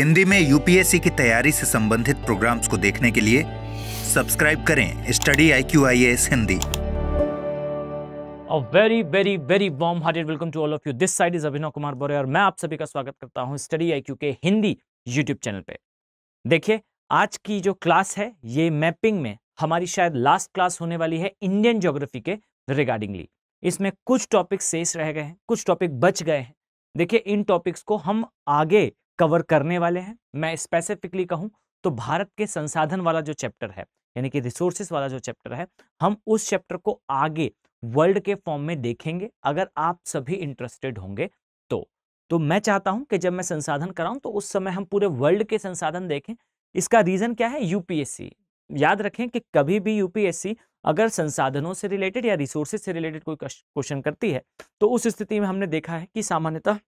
हिंदी में यूपीएससी की तैयारी से संबंधित प्रोग्राम्स को देखने के लिए सब्सक्राइब करें study IQ IAS Hindi. A very very very warm hearted welcome to all of you. This side is Abhinav Kumar बोरे और मैं आप सभी का स्वागत करता हूं स्टडी IQ के हिंदी YouTube चैनल पे। देखिए, आज की जो क्लास है ये मैपिंग में हमारी शायद लास्ट क्लास होने वाली है इंडियन ज्योग्राफी के रिगार्डिंगली। इसमें कुछ टॉपिक शेष रह गए हैं, कुछ टॉपिक बच गए हैं। देखिए, इन टॉपिक्स को हम आगे कवर करने वाले हैं। मैं स्पेसिफिकली कहूं तो भारत के संसाधन वाला जो चैप्टर है, यानी कि रिसोर्सेस वाला जो चैप्टर है, हम उस चैप्टर को आगे वर्ल्ड के फॉर्म में देखेंगे अगर आप सभी इंटरेस्टेड होंगे तो मैं चाहता हूं कि जब मैं संसाधन कराऊं तो उस समय हम पूरे वर्ल्ड के संसाधन देखें। इसका रीजन क्या है? यूपीएससी। याद रखें कि कभी भी यूपीएससी अगर संसाधनों से रिलेटेड या रिसोर्सेज से रिलेटेड कोई क्वेश्चन करती है तो उस स्थिति में हमने देखा है कि सामान्यतः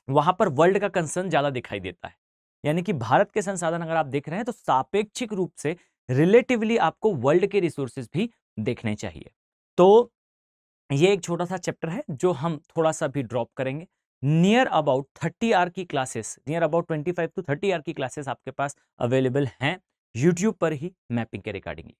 वहां पर वर्ल्ड का कंसर्न ज्यादा दिखाई देता है। यानी कि भारत के संसाधन अगर आप देख रहे हैं तो सापेक्षिक रूप से रिलेटिवली आपको वर्ल्ड के रिसोर्सेज भी देखने चाहिए। तो ये एक छोटा सा चैप्टर है जो हम थोड़ा सा भी ड्रॉप करेंगे। नियर अबाउट 30 आवर की classes, near about 25 to 30 hour की क्लासेस आपके पास अवेलेबल हैं यूट्यूब पर ही मैपिंग के रिगार्डिंग।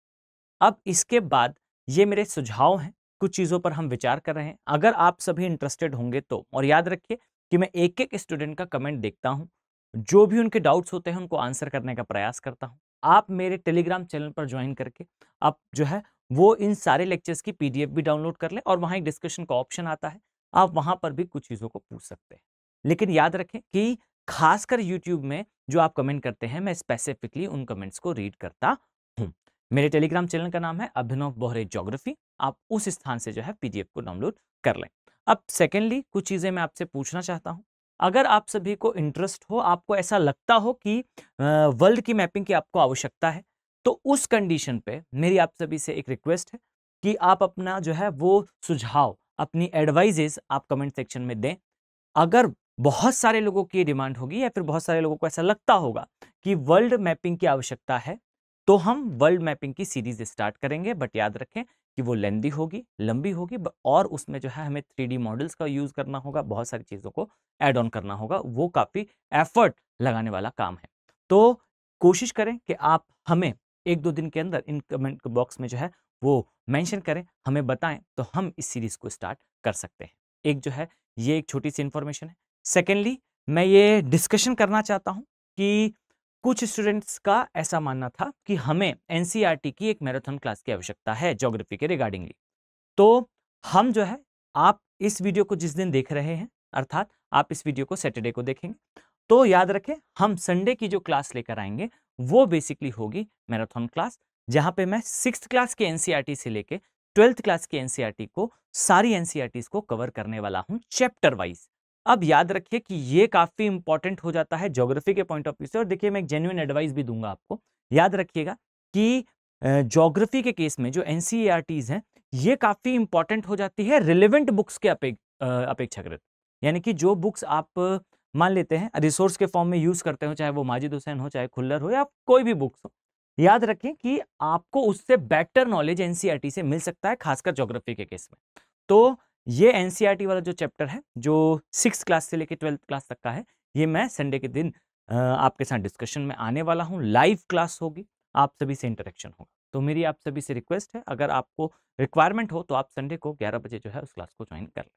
अब इसके बाद ये मेरे सुझाव हैं, कुछ चीजों पर हम विचार कर रहे हैं। अगर आप सभी इंटरेस्टेड होंगे तो, और याद रखिए कि मैं एक एक स्टूडेंट का कमेंट देखता हूं, जो भी उनके डाउट्स होते हैं उनको आंसर करने का प्रयास करता हूं। आप मेरे टेलीग्राम चैनल पर ज्वाइन करके आप जो है वो इन सारे लेक्चर्स की PDF भी डाउनलोड कर लें और वहां एक डिस्कशन का ऑप्शन आता है, आप वहां पर भी कुछ चीजों को पूछ सकते हैं। लेकिन याद रखें कि खासकर यूट्यूब में जो आप कमेंट करते हैं, मैं स्पेसिफिकली उन कमेंट्स को रीड करता हूं। मेरे टेलीग्राम चैनल का नाम है अभिनव बोहरे ज्योग्राफी। आप उस स्थान से जो है PDF को डाउनलोड कर लें। अब सेकेंडली कुछ चीजें मैं आपसे पूछना चाहता हूं। अगर आप सभी को इंटरेस्ट हो, आपको ऐसा लगता हो कि वर्ल्ड की मैपिंग की आपको आवश्यकता है, तो उस कंडीशन पे मेरी आप सभी से एक रिक्वेस्ट है कि आप अपना जो है वो सुझाव, अपनी एडवाइजेस आप कमेंट सेक्शन में दें। अगर बहुत सारे लोगों की डिमांड होगी या फिर बहुत सारे लोगों को ऐसा लगता होगा कि वर्ल्ड मैपिंग की आवश्यकता है, तो हम वर्ल्ड मैपिंग की सीरीज स्टार्ट करेंगे। बट याद रखें कि वो लेंदी होगी, लंबी होगी, और उसमें जो है हमें 3D मॉडल्स का यूज करना होगा, बहुत सारी चीजों को ऐड ऑन करना होगा। वो काफी एफर्ट लगाने वाला काम है। तो कोशिश करें कि आप हमें 1-2 दिन के अंदर इन कमेंट बॉक्स में जो है वो मेंशन करें, हमें बताएं, तो हम इस सीरीज को स्टार्ट कर सकते हैं। एक जो है ये एक छोटी सी इंफॉर्मेशन है। सेकेंडली मैं ये डिस्कशन करना चाहता हूं कि कुछ स्टूडेंट्स का ऐसा मानना था कि हमें NCERT की एक मैराथन क्लास की आवश्यकता है ज्योग्राफी के रिगार्डिंगली। तो हम जो है, आप इस वीडियो को जिस दिन देख रहे हैं, अर्थात आप इस वीडियो को सैटरडे को देखेंगे, तो याद रखें हम संडे की जो क्लास लेकर आएंगे वो बेसिकली होगी मैराथन क्लास, जहां पे मैं 6th क्लास के NCERT से लेके 12th क्लास के NCERT को, सारी NCERTs को कवर करने वाला हूं चैप्टर वाइज। अब याद रखिए कि ये काफी इंपॉर्टेंट हो जाता है ज्योग्राफी के पॉइंट ऑफ व्यू से। और देखिए, मैं एक जेन्युइन एडवाइस भी दूंगा आपको। याद रखिएगा कि ज्योग्राफी के केस में जो NCERTs हैं ये काफी इंपॉर्टेंट हो जाती है रिलेवेंट बुक्स के अपेक्षाकृत। यानी कि जो बुक्स आप मान लेते हैं रिसोर्स के फॉर्म में यूज करते हो, चाहे वो माजिद हुसैन हो, चाहे खुल्लर हो, या कोई भी बुक्स हो, याद रखें कि आपको उससे बेटर नॉलेज NCERT से मिल सकता है, खासकर ज्योग्राफी के केस में। तो ये NCERT वाला जो चैप्टर है जो 6th क्लास से लेकर 12th क्लास तक का है, ये मैं संडे के दिन आपके साथ डिस्कशन में आने वाला हूं। लाइव क्लास होगी, आप सभी से इंटरेक्शन होगा। तो मेरी आप सभी से रिक्वेस्ट है, अगर आपको रिक्वायरमेंट हो तो आप संडे को 11 बजे जो है उस क्लास को ज्वाइन कर लें।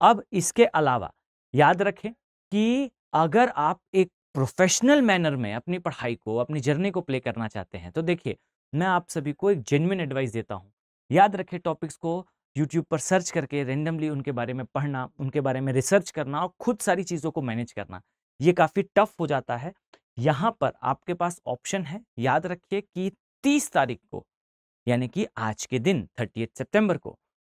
अब इसके अलावा याद रखें कि अगर आप एक प्रोफेशनल मैनर में अपनी पढ़ाई को, अपनी जर्नी को प्ले करना चाहते हैं, तो देखिए, मैं आप सभी को एक जेन्युइन एडवाइस देता हूं। याद रखें, टॉपिक्स को यूट्यूब पर सर्च करके रेंडमली उनके बारे में पढ़ना, उनके बारे में रिसर्च करना और खुद सारी चीज़ों को मैनेज करना, ये काफ़ी टफ हो जाता है। यहाँ पर आपके पास ऑप्शन है। याद रखिए कि 30 तारीख को, यानी कि आज के दिन 30 सितंबर को,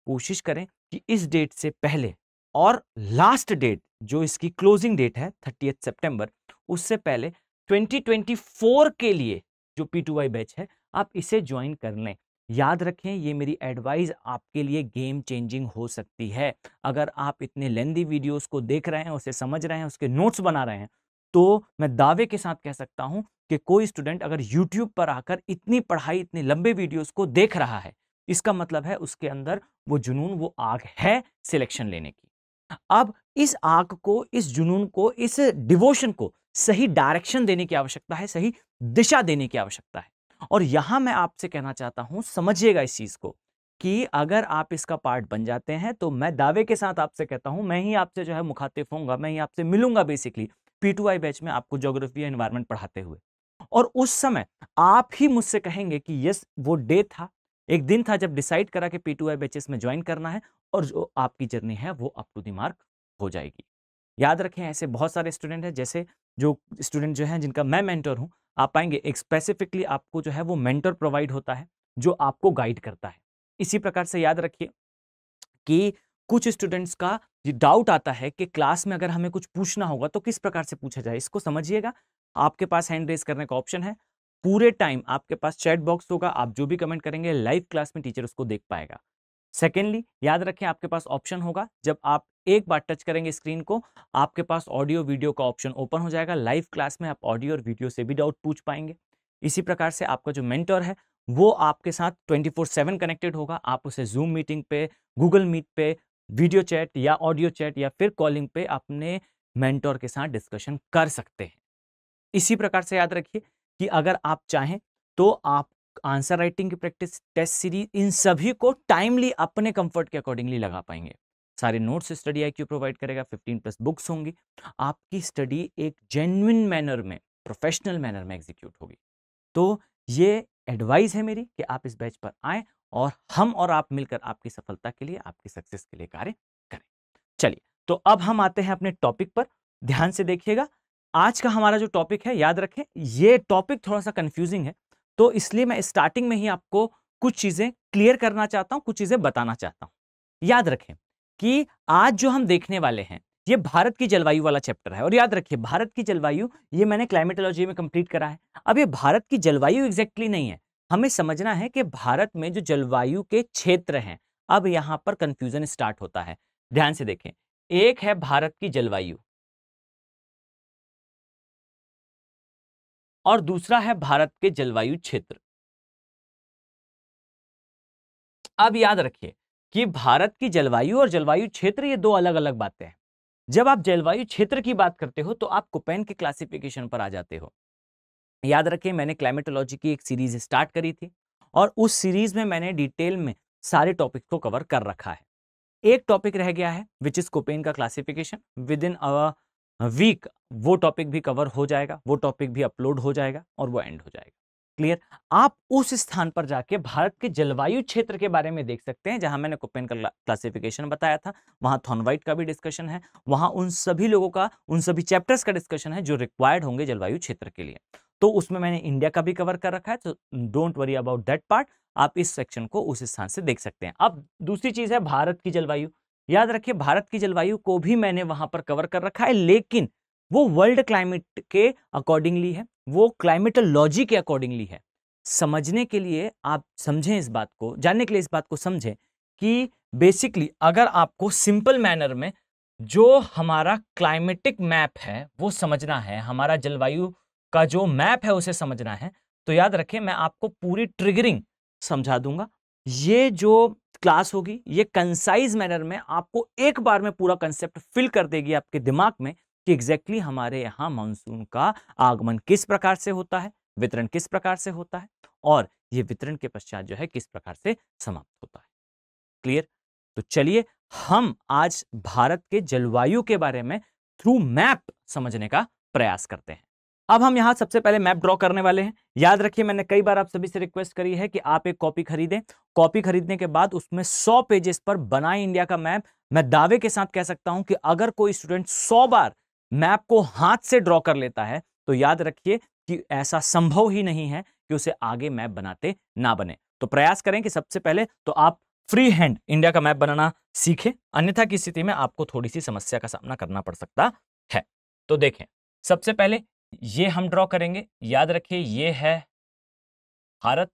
कोशिश करें कि इस डेट से पहले, और लास्ट डेट जो इसकी क्लोजिंग डेट है 30 सितंबर, उससे पहले 2024 के लिए जो P2Y बैच है, आप इसे ज्वाइन कर लें। याद रखें, ये मेरी एडवाइस आपके लिए गेम चेंजिंग हो सकती है। अगर आप इतने लेंदी वीडियोस को देख रहे हैं, उसे समझ रहे हैं, उसके नोट्स बना रहे हैं, तो मैं दावे के साथ कह सकता हूं कि कोई स्टूडेंट अगर YouTube पर आकर इतनी पढ़ाई, इतने लंबे वीडियोस को देख रहा है, इसका मतलब है उसके अंदर वो जुनून, वो आग है सिलेक्शन लेने की। अब इस आग को, इस जुनून को, इस डिवोशन को सही डायरेक्शन देने की आवश्यकता है, सही दिशा देने की आवश्यकता है। और यहां मैं आपसे कहना चाहता हूं, समझिएगा इस चीज को, कि अगर आप इसका पार्ट बन जाते हैं तो मैं दावे के साथ आपसे कहता हूं, मैं ही आपसे जो है मुखातिब होऊंगा, मैं ही आपसे मिलूंगा बेसिकली P2I बैच में आपको ज्योग्राफी एनवायरमेंट पढ़ाते हुए। और उस समय आप ही मुझसे कहेंगे कि यस, वो डे था, एक दिन था जब डिसाइड करा कि P2I बैचेस में ज्वाइन करना है, और जो आपकी जर्नी है वो अप टू द मार्क हो जाएगी। याद रखें, ऐसे बहुत सारे स्टूडेंट हैं, जैसे जो स्टूडेंट जो हैं जिनका मैं मेंटर हूं, आप पाएंगे एक स्पेसिफिकली आपको जो है वो मेंटर प्रोवाइड होता है जो आपको गाइड करता है। इसी प्रकार से याद रखिए कि कुछ स्टूडेंट्स का ये डाउट आता है कि क्लास में अगर हमें कुछ पूछना होगा तो किस प्रकार से पूछा जाए। इसको समझिएगा, आपके पास हैंड रेज करने का ऑप्शन है, पूरे टाइम आपके पास चैट बॉक्स होगा, आप जो भी कमेंट करेंगे लाइव क्लास में टीचर उसको देख पाएगा। सेकेंडली, याद रखें आपके पास ऑप्शन होगा, जब आप एक बार टच करेंगे स्क्रीन को, आपके पास ऑडियो वीडियो का ऑप्शन ओपन हो जाएगा। लाइव क्लास में आप ऑडियो और वीडियो से भी डाउट पूछ पाएंगे। इसी प्रकार से आपका जो मेंटर है वो आपके साथ 24/7 कनेक्टेड होगा। आप उसे जूम मीटिंग पे, गूगल मीट पे, वीडियो चैट या ऑडियो चैट या फिर कॉलिंग पे अपने मेंटर के साथ डिस्कशन कर सकते हैं। इसी प्रकार से याद रखिए कि अगर आप चाहें तो आप आंसर राइटिंग की प्रैक्टिस, टेस्ट सीरीज, इन सभी को टाइमली अपने कंफर्ट के अकॉर्डिंगली लगा पाएंगे। सारे नोट्स स्टडी IQ प्रोवाइड करेगा, 15+ बुक्स होंगी। आपकी स्टडी एक जेन्युइन मैनर में, प्रोफेशनल मैनर में एग्जीक्यूट होगी। तो ये एडवाइस है मेरी कि आप इस बैच पर आएं और हम और आप मिलकर आपकी सफलता के लिए, आपकी सक्सेस के लिए कार्य करें। चलिए, तो अब हम आते हैं अपने टॉपिक पर। ध्यान से देखिएगा, आज का हमारा जो टॉपिक है, याद रखें ये टॉपिक थोड़ा सा कंफ्यूजिंग है, तो इसलिए मैं स्टार्टिंग में ही आपको कुछ चीजें क्लियर करना चाहता हूं, कुछ चीजें बताना चाहता हूं। याद रखें कि आज जो हम देखने वाले हैं ये भारत की जलवायु वाला चैप्टर है। और याद रखिए, भारत की जलवायु ये मैंने क्लाइमेटोलॉजी में कंप्लीट करा है। अब ये भारत की जलवायु एग्जैक्टली नहीं है, हमें समझना है कि भारत में जो जलवायु के क्षेत्र हैं। अब यहां पर कंफ्यूजन स्टार्ट होता है। ध्यान से देखें, एक है भारत की जलवायु और दूसरा है भारत के जलवायु क्षेत्र। अब याद रखिए कि भारत की जलवायु और जलवायु क्षेत्र ये दो अलग अलग बातें हैं। जब आप जलवायु क्षेत्र की बात करते हो तो आप कोपेन के क्लासिफिकेशन पर आ जाते हो। याद रखिए, मैंने क्लाइमेटोलॉजी की एक सीरीज स्टार्ट करी थी और उस सीरीज में मैंने डिटेल में सारे टॉपिक को कवर कर रखा है। एक टॉपिक रह गया है विच इज कोपेन का classification. Within a week वो टॉपिक भी कवर हो जाएगा, वो टॉपिक भी अपलोड हो जाएगा और वो एंड हो जाएगा। क्लियर? आप उस स्थान पर जाके भारत के जलवायु क्षेत्र के बारे में देख सकते हैं जहां मैंने कोपेन का क्लासिफिकेशन बताया था। वहां थॉर्नवाइट का भी डिस्कशन है, वहां उन सभी लोगों का, उन सभी चैप्टर्स का डिस्कशन है जो रिक्वायर्ड होंगे जलवायु क्षेत्र के लिए। तो उसमें मैंने इंडिया का भी कवर कर रखा है, तो don't worry about that part. आप इस सेक्शन को उस स्थान से देख सकते हैं। अब दूसरी चीज है भारत की जलवायु। याद रखिए, भारत की जलवायु को भी मैंने वहां पर कवर कर रखा है, लेकिन वो वर्ल्ड क्लाइमेट के अकॉर्डिंगली है, वो क्लाइमेटोलॉजी के अकॉर्डिंगली है। समझने के लिए आप समझें इस बात को, जानने के लिए इस बात को समझें कि बेसिकली अगर आपको सिंपल मैनर में जो हमारा क्लाइमेटिक मैप है वो समझना है, हमारा जलवायु का जो मैप है उसे समझना है, तो याद रखें मैं आपको पूरी ट्रिगरिंग समझा दूंगा। ये जो क्लास होगी ये कंसाइज मैनर में आपको एक बार में पूरा कंसेप्ट फिल कर देगी आपके दिमाग में कि एग्जैक्टली हमारे यहाँ मानसून का आगमन किस प्रकार से होता है, वितरण किस प्रकार से होता है और ये वितरण के पश्चात जो है किस प्रकार से समाप्त होता है। क्लियर? तो चलिए हम आज भारत के जलवायु के बारे में थ्रू मैप समझने का प्रयास करते हैं। अब हम यहां सबसे पहले मैप ड्रॉ करने वाले हैं। याद रखिए, मैंने कई बार आप सभी से रिक्वेस्ट करी है कि आप एक कॉपी खरीदें। कॉपी खरीदने के बाद उसमें 100 पेजेस पर बनाए इंडिया का मैप। मैं दावे के साथ कह सकता हूं कि अगर कोई स्टूडेंट 100 बार मैप को हाथ से ड्रॉ कर लेता है तो याद रखिए कि ऐसा संभव ही नहीं है कि उसे आगे मैप बनाते ना बने। तो प्रयास करें कि सबसे पहले तो आप फ्री हैंड इंडिया का मैप बनाना सीखें, अन्यथा की स्थिति में आपको थोड़ी सी समस्या का सामना करना पड़ सकता है। तो देखें, सबसे पहले ये हम ड्रॉ करेंगे। याद रखिए, ये है भारत,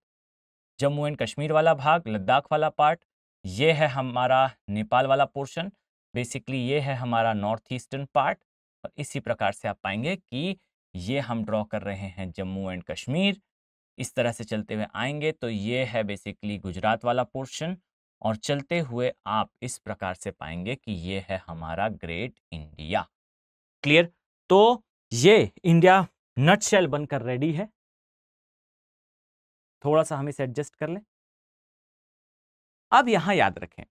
जम्मू एंड कश्मीर वाला भाग, लद्दाख वाला पार्ट, ये है हमारा नेपाल वाला पोर्शन, बेसिकली ये है हमारा नॉर्थ ईस्टर्न पार्ट। और इसी प्रकार से आप पाएंगे कि ये हम ड्रॉ कर रहे हैं जम्मू एंड कश्मीर। इस तरह से चलते हुए आएंगे तो ये है बेसिकली गुजरात वाला पोर्शन, और चलते हुए आप इस प्रकार से पाएंगे कि ये है हमारा ग्रेट इंडिया। क्लियर? तो ये इंडिया नटशेल बनकर रेडी है। थोड़ा सा हम इसे एडजस्ट कर लें। अब यहां याद रखें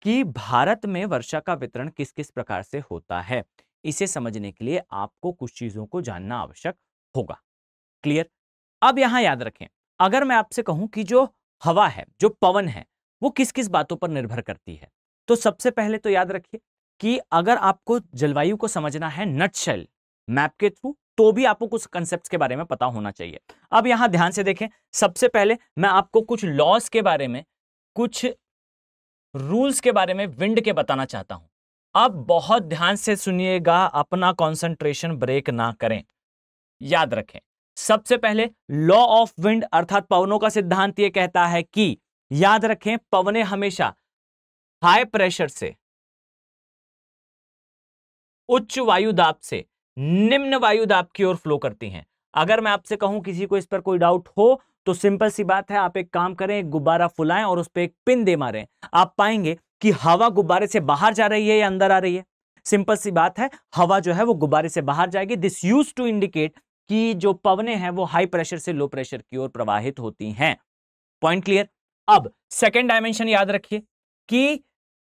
कि भारत में वर्षा का वितरण किस किस प्रकार से होता है। इसे समझने के लिए आपको कुछ चीजों को जानना आवश्यक होगा। क्लियर? अब यहां याद रखें, अगर मैं आपसे कहूं कि जो हवा है, जो पवन है, वो किस किस बातों पर निर्भर करती है, तो सबसे पहले तो याद रखिए कि अगर आपको जलवायु को समझना है नटशेल मैप के थ्रू, तो भी आपको कुछ कंसेप्ट्स के बारे में पता होना चाहिए। अब यहां ध्यान से देखें, सबसे पहले मैं आपको कुछ लॉस के बारे में, कुछ रूल्स के बारे में विंड के बताना चाहता हूं। अब बहुत ध्यान से सुनिएगा, अपना कंसंट्रेशन ब्रेक ना करें। याद रखें, सबसे पहले लॉ ऑफ विंड अर्थात पवनों का सिद्धांत यह कहता है कि, याद रखें, पवनें हमेशा हाई प्रेशर से उच्च वायु दाब से निम्न वायु दाब की ओर फ्लो करती हैं। अगर मैं आपसे कहूं, किसी को इस पर कोई डाउट हो, तो सिंपल सी बात है, आप एक काम करें, एक गुब्बारा फुलाएं और उस पर एक पिन दे मारें। आप पाएंगे कि हवा गुब्बारे से बाहर जा रही है या अंदर आ रही है। सिंपल सी बात है, हवा जो है वो गुब्बारे से बाहर जाएगी। दिस यूज टू इंडिकेट कि जो पवनें हैं वो हाई प्रेशर से लो प्रेशर की ओर प्रवाहित होती हैं। Point clear? अब सेकेंड डायमेंशन याद रखिए कि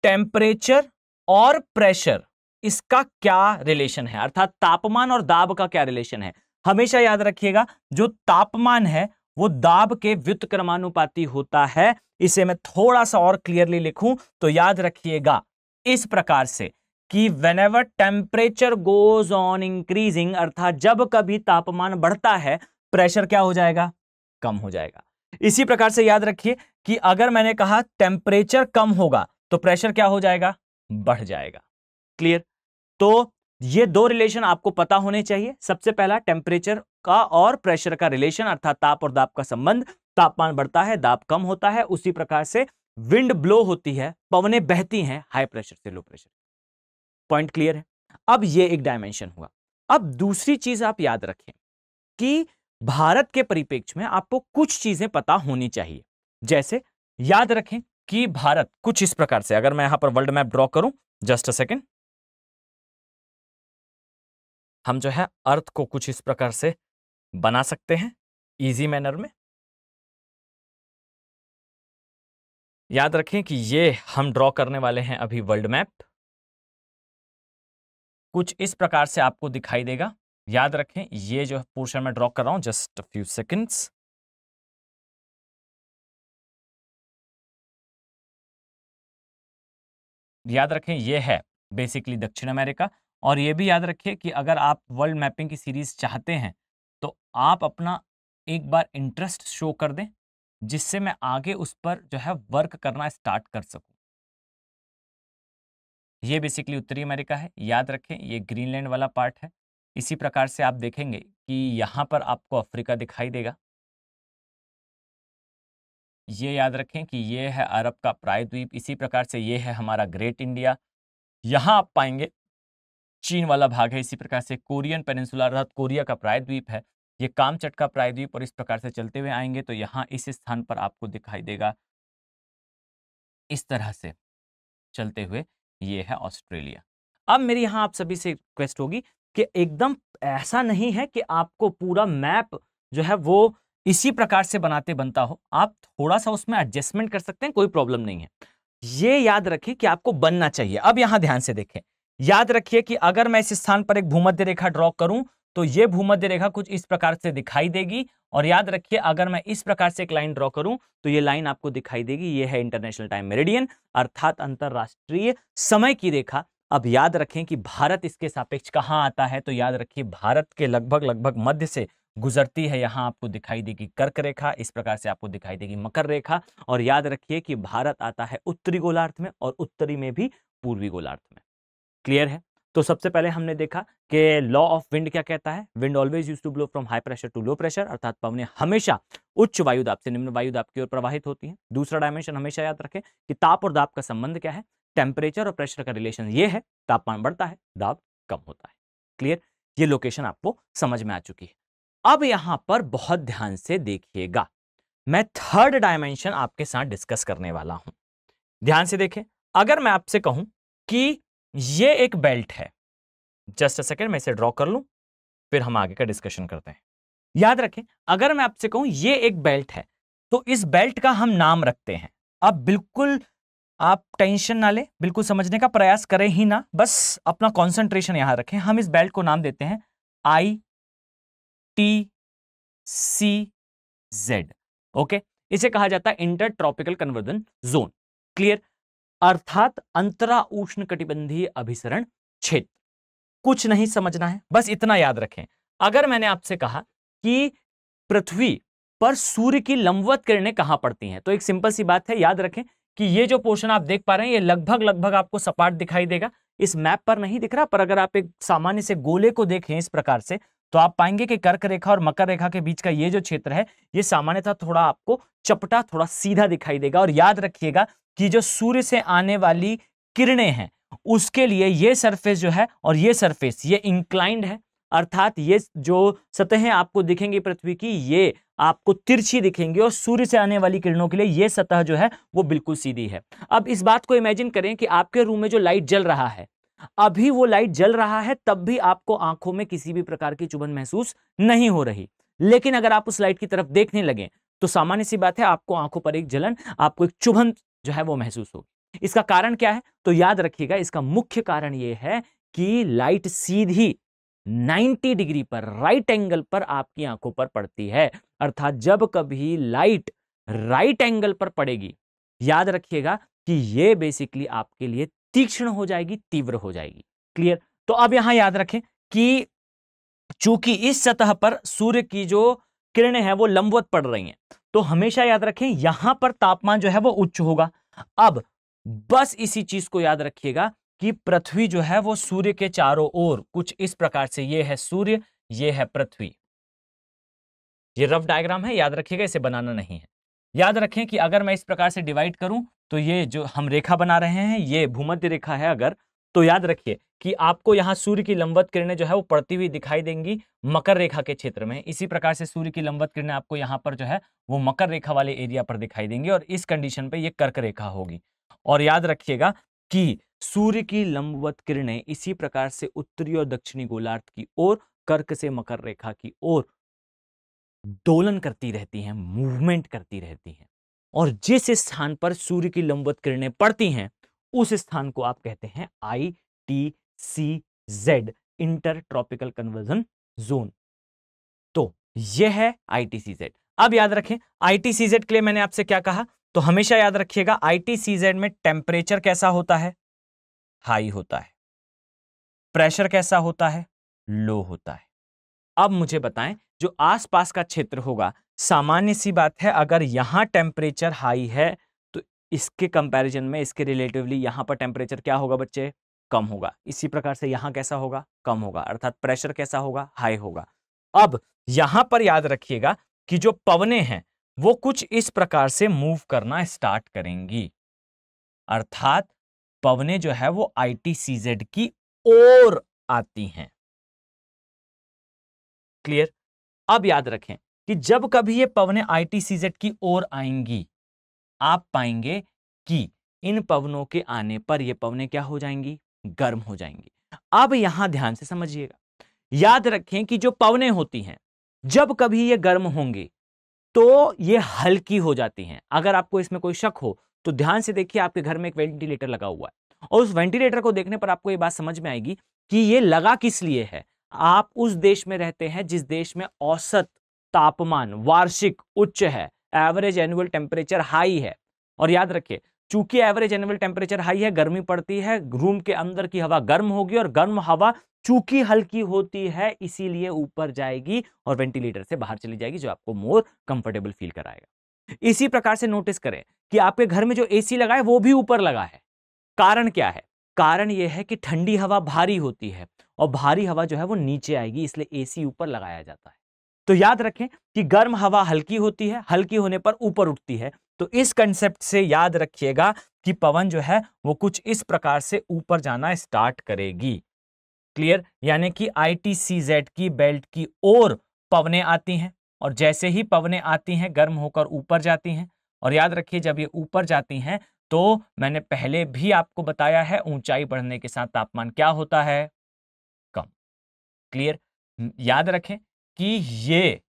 टेम्परेचर और प्रेशर, इसका क्या रिलेशन है, अर्थात तापमान और दाब का क्या रिलेशन है। हमेशा याद रखिएगा, जो तापमान है वो दाब के व्युत्क्रमानुपाती होता है। इसे मैं थोड़ा सा और क्लियरली लिखूं तो याद रखिएगा इस प्रकार से कि whenever temperature goes on increasing, अर्थात जब कभी तापमान बढ़ता है, प्रेशर क्या हो जाएगा? कम हो जाएगा। इसी प्रकार से याद रखिए कि अगर मैंने कहा टेम्परेचर कम होगा तो प्रेशर क्या हो जाएगा? बढ़ जाएगा। क्लियर? तो ये दो रिलेशन आपको पता होने चाहिए। सबसे पहला टेम्परेचर का और प्रेशर का रिलेशन, अर्थात ताप और दाब का संबंध। तापमान बढ़ता है, दाब कम होता है। उसी प्रकार से विंड ब्लो होती है, पवनें बहती हैं हाई प्रेशर से लो प्रेशर। पॉइंट क्लियर है? अब ये एक डायमेंशन हुआ। अब दूसरी चीज आप याद रखें कि भारत के परिप्रेक्ष्य में आपको कुछ चीजें पता होनी चाहिए। जैसे याद रखें कि भारत कुछ इस प्रकार से, अगर मैं यहां पर वर्ल्ड मैप ड्रॉ करूं, जस्ट अ सेकेंड, हम जो है अर्थ को कुछ इस प्रकार से बना सकते हैं इजी मैनर में। याद रखें कि ये हम ड्रॉ करने वाले हैं अभी वर्ल्ड मैप। कुछ इस प्रकार से आपको दिखाई देगा। याद रखें, ये जो पोर्शन में ड्रॉ कर रहा हूं, जस्ट अ फ्यू सेकेंड्स। याद रखें, ये है बेसिकली दक्षिण अमेरिका। और ये भी याद रखिए कि अगर आप वर्ल्ड मैपिंग की सीरीज चाहते हैं तो आप अपना एक बार इंटरेस्ट शो कर दें, जिससे मैं आगे उस पर जो है वर्क करना स्टार्ट कर सकूं। ये बेसिकली उत्तरी अमेरिका है। याद रखें, ये ग्रीनलैंड वाला पार्ट है। इसी प्रकार से आप देखेंगे कि यहाँ पर आपको अफ्रीका दिखाई देगा। ये याद रखें कि ये है अरब का प्रायद्वीप। इसी प्रकार से ये है हमारा ग्रेट इंडिया। यहाँ आप पाएंगे चीन वाला भाग है। इसी प्रकार से कोरियन पेनिनसुला अर्थात कोरिया का प्रायद्वीप है। ये कामचट का प्रायद्वीप। और इस प्रकार से चलते हुए आएंगे तो यहाँ इस स्थान पर आपको दिखाई देगा इस तरह से चलते हुए, ये है ऑस्ट्रेलिया। अब मेरी यहां आप सभी से रिक्वेस्ट होगी कि एकदम ऐसा नहीं है कि आपको पूरा मैप जो है वो इसी प्रकार से बनाते बनता हो। आप थोड़ा सा उसमें एडजस्टमेंट कर सकते हैं, कोई प्रॉब्लम नहीं है। ये याद रखिए कि आपको बनना चाहिए। अब यहां ध्यान से देखें, याद रखिए कि अगर मैं इस स्थान पर एक भूमध्य रेखा ड्रॉ करूं तो ये भूमध्य रेखा कुछ इस प्रकार से दिखाई देगी। और याद रखिए, अगर मैं इस प्रकार से एक लाइन ड्रॉ करूं तो ये लाइन आपको दिखाई देगी। ये है इंटरनेशनल टाइम मेरिडियन, अर्थात अंतरराष्ट्रीय समय की रेखा। अब याद रखें कि भारत इसके सापेक्ष कहां आता है, तो याद रखिए भारत के लगभग लगभग मध्य से गुजरती है। यहां आपको दिखाई देगी कर्क रेखा, इस प्रकार से आपको दिखाई देगी मकर रेखा। और याद रखिए कि भारत आता है उत्तरी गोलार्ध में और उत्तरी में भी पूर्वी गोलार्ध में। क्लियर है? तो सबसे पहले हमने देखा कि लॉ ऑफ विंड क्या कहता है। Wind always use to blow from high pressure to low pressure, अर्थात पवनें हमेशा उच्च वायु दाब से निम्न वायु दाब की ओर प्रवाहित होती हैं। दूसरा डायमेंशन हमेशा याद रखें कि ताप और दाब का संबंध क्या है। टेम्परेचर और प्रेशर का रिलेशन ये है, तापमान बढ़ता है, दाब कम होता है। क्लियर? ये लोकेशन आपको समझ में आ चुकी है। अब यहां पर बहुत ध्यान से देखिएगा, मैं थर्ड डायमेंशन आपके साथ डिस्कस करने वाला हूं। ध्यान से देखें, अगर मैं आपसे कहूं कि ये एक बेल्ट है, जस्ट अ सेकेंड मैं इसे ड्रॉ कर लूं। फिर हम आगे का डिस्कशन करते हैं। याद रखें, अगर मैं आपसे कहूं ये एक बेल्ट है, तो इस बेल्ट का हम नाम रखते हैं। अब बिल्कुल आप टेंशन ना ले, बिल्कुल समझने का प्रयास करें ही ना, बस अपना कंसंट्रेशन यहां रखें। हम इस बेल्ट को नाम देते हैं ITCZ। ओके, इसे कहा जाता है inter tropical conversion zone. Clear? अर्थात अंतरा उष्ण कटिबंधीय अभिसरण क्षेत्र। कुछ नहीं समझना है, बस इतना याद रखें। अगर मैंने आपसे कहा कि पृथ्वी पर सूर्य की लंबवत किरणें कहां पड़ती हैं, तो एक सिंपल सी बात है, याद रखें कि ये जो पोर्शन आप देख पा रहे हैं ये लगभग लगभग आपको सपाट दिखाई देगा। इस मैप पर नहीं दिख रहा, पर अगर आप एक सामान्य से गोले को देखें इस प्रकार से, तो आप पाएंगे कि कर्क रेखा और मकर रेखा के बीच का ये जो क्षेत्र है, ये सामान्यतः थोड़ा आपको चपटा, थोड़ा सीधा दिखाई देगा। और याद रखिएगा कि जो सूर्य से आने वाली किरणें हैं, उसके लिए ये सरफेस जो है और ये सरफेस ये इंक्लाइंड है, अर्थात ये जो सतहें आपको दिखेंगी पृथ्वी की, ये आपको तिरछी दिखेंगी, और सूर्य से आने वाली किरणों के लिए ये सतह जो है वो बिल्कुल सीधी है। अब इस बात को इमेजिन करें कि आपके रूम में जो लाइट जल रहा है, अभी वो लाइट जल रहा है, तब भी आपको आंखों में किसी भी प्रकार की चुभन महसूस नहीं हो रही। लेकिन अगर आप उस लाइट की तरफ देखने लगे, तो सामान्य सी बात है, आपको आंखों पर एक जलन, आपको एक चुभन जो है वो महसूस होगी। इसका कारण क्या है? तो याद रखिएगा, इसका मुख्य कारण यह है कि लाइट सीधी 90 डिग्री पर, राइट एंगल पर आपकी आंखों पर पड़ती है। अर्थात जब कभी लाइट राइट एंगल पर पड़ेगी, याद रखिएगा कि ये बेसिकली आपके लिए तीक्ष्ण हो जाएगी, तीव्र हो जाएगी। क्लियर? तो अब यहां याद रखें कि चूंकि इस सतह पर सूर्य की जो किरणें हैं वो लंबवत पड़ रही हैं, तो हमेशा याद रखें यहां पर तापमान जो है वो उच्च होगा। अब बस इसी चीज को याद रखिएगा कि पृथ्वी जो है वो सूर्य के चारों ओर कुछ इस प्रकार से, ये है सूर्य, ये है पृथ्वी। ये रफ डायग्राम है, याद रखिएगा, इसे बनाना नहीं है। याद रखें कि अगर मैं इस प्रकार से डिवाइड करूं, तो ये जो हम रेखा बना रहे हैं ये भूमध्य रेखा है अगर, तो याद रखिए कि आपको यहां सूर्य की लंबवत किरणें जो है वो पड़ती हुई दिखाई देंगी मकर रेखा के क्षेत्र में। इसी प्रकार से सूर्य की लंबवत किरणें आपको यहां पर जो है वो मकर रेखा वाले एरिया पर दिखाई देंगी, और इस कंडीशन पे ये कर्क रेखा होगी। और याद रखिएगा कि सूर्य की लंबवत किरणें इसी प्रकार से उत्तरी और दक्षिणी गोलार्ध की ओर, कर्क से मकर रेखा की ओर दोलन करती रहती हैं, मूवमेंट करती रहती हैं। और जिस स्थान पर सूर्य की लंबवत किरणें पड़ती हैं, उस स्थान को आप कहते हैं ITCZ, inter tropical conversion zone. तो यह है ITCZ। अब याद रखें ITCZ के लिए मैंने आपसे क्या कहा, तो हमेशा याद रखिएगा ITCZ में टेम्परेचर कैसा होता है? हाई होता है। प्रेशर कैसा होता है? लो होता है। अब मुझे बताएं, जो आसपास का क्षेत्र होगा, सामान्य सी बात है, अगर यहां टेम्परेचर हाई है, तो इसके कंपैरिजन में, इसके रिलेटिवली यहां पर टेम्परेचर क्या होगा बच्चे? कम होगा। इसी प्रकार से यहां कैसा होगा? कम होगा। अर्थात प्रेशर कैसा होगा? हाई होगा। अब यहां पर याद रखिएगा कि जो पवनें हैं वो कुछ इस प्रकार से मूव करना स्टार्ट करेंगी, अर्थात पवनें जो है वो ITCZ की ओर आती हैं। क्लियर? अब याद रखें कि जब कभी ये पवनें ITCZ की ओर आएंगी, आप पाएंगे कि इन पवनों के आने पर ये पवनें क्या हो जाएंगी? गर्म हो जाएंगी। अब यहां ध्यान से समझिएगा, याद रखें कि जो पवनें होती हैं, जब कभी ये गर्म होंगी तो ये हल्की हो जाती हैं। अगर आपको इसमें कोई शक हो तो ध्यान से देखिए, आपके घर में एक वेंटिलेटर लगा हुआ है, और उस वेंटिलेटर को देखने पर आपको ये बात समझ में आएगी कि ये लगा किस लिए है। आप उस देश में रहते हैं जिस देश में औसत तापमान वार्षिक उच्च है, एवरेज एनुअल टेम्परेचर हाई है। और याद रखिए, चूंकि एवरेज एनुअल टेम्परेचर हाई है, गर्मी पड़ती है, रूम के अंदर की हवा गर्म होगी, और गर्म हवा चूंकि हल्की होती है इसीलिए ऊपर जाएगी और वेंटिलेटर से बाहर चली जाएगी, जो आपको मोर कंफर्टेबल फील कराएगा। इसी प्रकार से नोटिस करें कि आपके घर में जो एसी लगा है वो भी ऊपर लगा है। कारण क्या है? कारण यह है कि ठंडी हवा भारी होती है, और भारी हवा जो है वो नीचे आएगी, इसलिए एसी ऊपर लगाया जाता है। तो याद रखें कि गर्म हवा हल्की होती है, हल्की होने पर ऊपर उठती है। तो इस कंसेप्ट से याद रखिएगा कि पवन जो है वो कुछ इस प्रकार से ऊपर जाना स्टार्ट करेगी। क्लियर? यानी कि ITCZ की बेल्ट की ओर पवनें आती हैं, और जैसे ही पवनें आती हैं गर्म होकर ऊपर जाती हैं। और याद रखिए, जब ये ऊपर जाती हैं तो मैंने पहले भी आपको बताया है, ऊंचाई बढ़ने के साथ तापमान क्या होता है? कम। क्लियर? याद रखें कि ये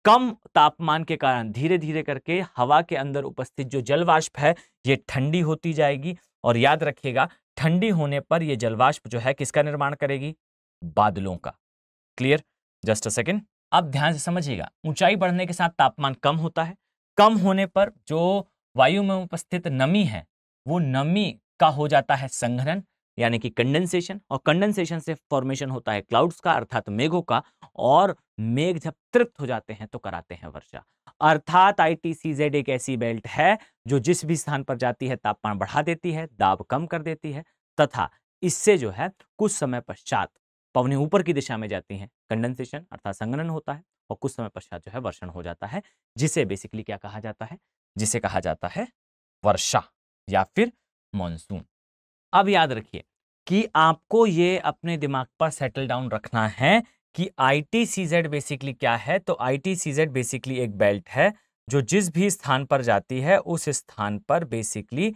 कम तापमान के कारण धीरे धीरे करके हवा के अंदर उपस्थित जो जल वाष्प है ये ठंडी होती जाएगी, और याद रखिएगा ठंडी होने पर ये जल वाष्प जो है किसका निर्माण करेगी? बादलों का। क्लियर? Just a second. अब ध्यान से समझिएगा, ऊंचाई बढ़ने के साथ तापमान कम होता है। कम होने पर जो वायु में उपस्थित नमी है वो नमी का हो जाता है संघनन यानी कि कंडेंसेशन, और कंडेंसेशन से फॉर्मेशन होता है क्लाउड्स का अर्थात मेघों का, और मेघ जब तृप्त हो जाते हैं तो कराते हैं वर्षा। अर्थात ITCZ एक ऐसी बेल्ट है जो जिस भी स्थान पर जाती है तापमान बढ़ा देती है, दाब कम कर देती है, तथा इससे जो है कुछ समय पश्चात पवनें ऊपर की दिशा में जाती हैं, कंडेंसेशन अर्थात संघनन होता है, और कुछ समय पश्चात जो है वर्षण हो जाता है, जिसे बेसिकली क्या कहा जाता है? जिसे कहा जाता है वर्षा या फिर मॉनसून। अब याद रखिए कि आपको ये अपने दिमाग पर सेटल डाउन रखना है कि ITCZ बेसिकली क्या है। तो ITCZ बेसिकली एक बेल्ट है जो जिस भी स्थान पर जाती है उस स्थान पर बेसिकली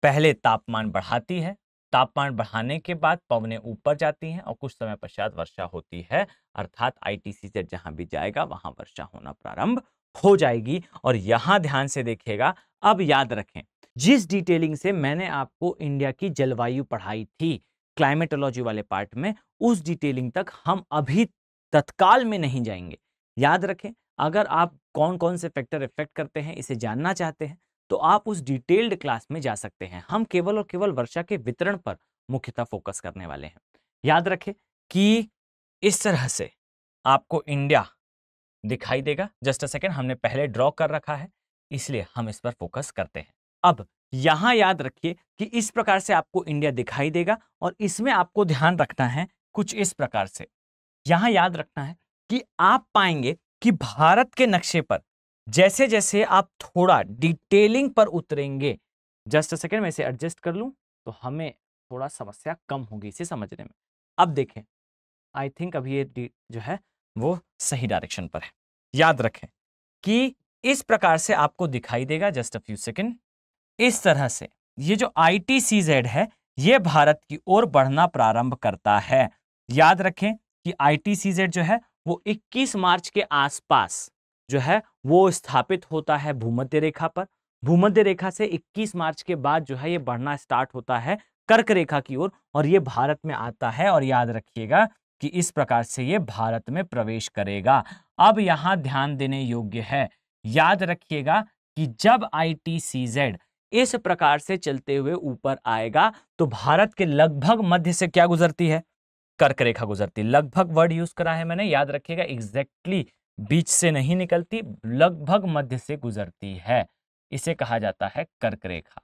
पहले तापमान बढ़ाती है, तापमान बढ़ाने के बाद पवनें ऊपर जाती हैं और कुछ समय पश्चात वर्षा होती है। अर्थात ITCZ जहां भी जाएगा वहां वर्षा होना प्रारंभ हो जाएगी। और यहां ध्यान से देखिएगा, अब याद रखें जिस डिटेलिंग से मैंने आपको इंडिया की जलवायु पढ़ाई थी क्लाइमेटोलॉजी वाले पार्ट में, उस डिटेलिंग तक हम अभी तत्काल में नहीं जाएंगे। याद रखें, अगर आप कौन कौन से फैक्टर इफेक्ट करते हैं इसे जानना चाहते हैं तो आप उस डिटेल्ड क्लास में जा सकते हैं। हम केवल और केवल वर्षा के वितरण पर मुख्यतः फोकस करने वाले हैं। याद रखें कि इस तरह से आपको इंडिया दिखाई देगा। जस्ट अ सेकेंड, हमने पहले ड्रॉ कर रखा है इसलिए हम इस पर फोकस करते हैं। अब यहां याद रखिए कि इस प्रकार से आपको इंडिया दिखाई देगा, और इसमें आपको ध्यान रखना है कुछ इस प्रकार से। यहां याद रखना है कि आप पाएंगे कि भारत के नक्शे पर जैसे जैसे आप थोड़ा डिटेलिंग पर उतरेंगे, जस्ट अ सेकेंड मैं इसे एडजस्ट कर लूं तो हमें थोड़ा समस्या कम होगी इसे समझने में। अब देखें, आई थिंक अभी ये जो है वो सही डायरेक्शन पर है। याद रखें कि इस प्रकार से आपको दिखाई देगा, जस्ट अ फ्यू सेकेंड, इस तरह से ये जो ITCZ है ये भारत की ओर बढ़ना प्रारंभ करता है। याद रखें कि ITCZ जो है वो 21 मार्च के आसपास जो है वो स्थापित होता है भूमध्य रेखा पर। भूमध्य रेखा से 21 मार्च के बाद जो है ये बढ़ना स्टार्ट होता है कर्क रेखा की ओर, और ये भारत में आता है, और याद रखिएगा कि इस प्रकार से ये भारत में प्रवेश करेगा। अब यहां ध्यान देने योग्य है, याद रखिएगा कि जब ITCZ इस प्रकार से चलते हुए ऊपर आएगा तो भारत के लगभग मध्य से क्या गुजरती है? कर्क रेखा गुजरती। लगभग वर्ड यूज करा है मैंने, याद रखिएगा एग्जैक्टली बीच से नहीं निकलती, लगभग मध्य से गुजरती है। इसे कहा जाता है कर्क रेखा।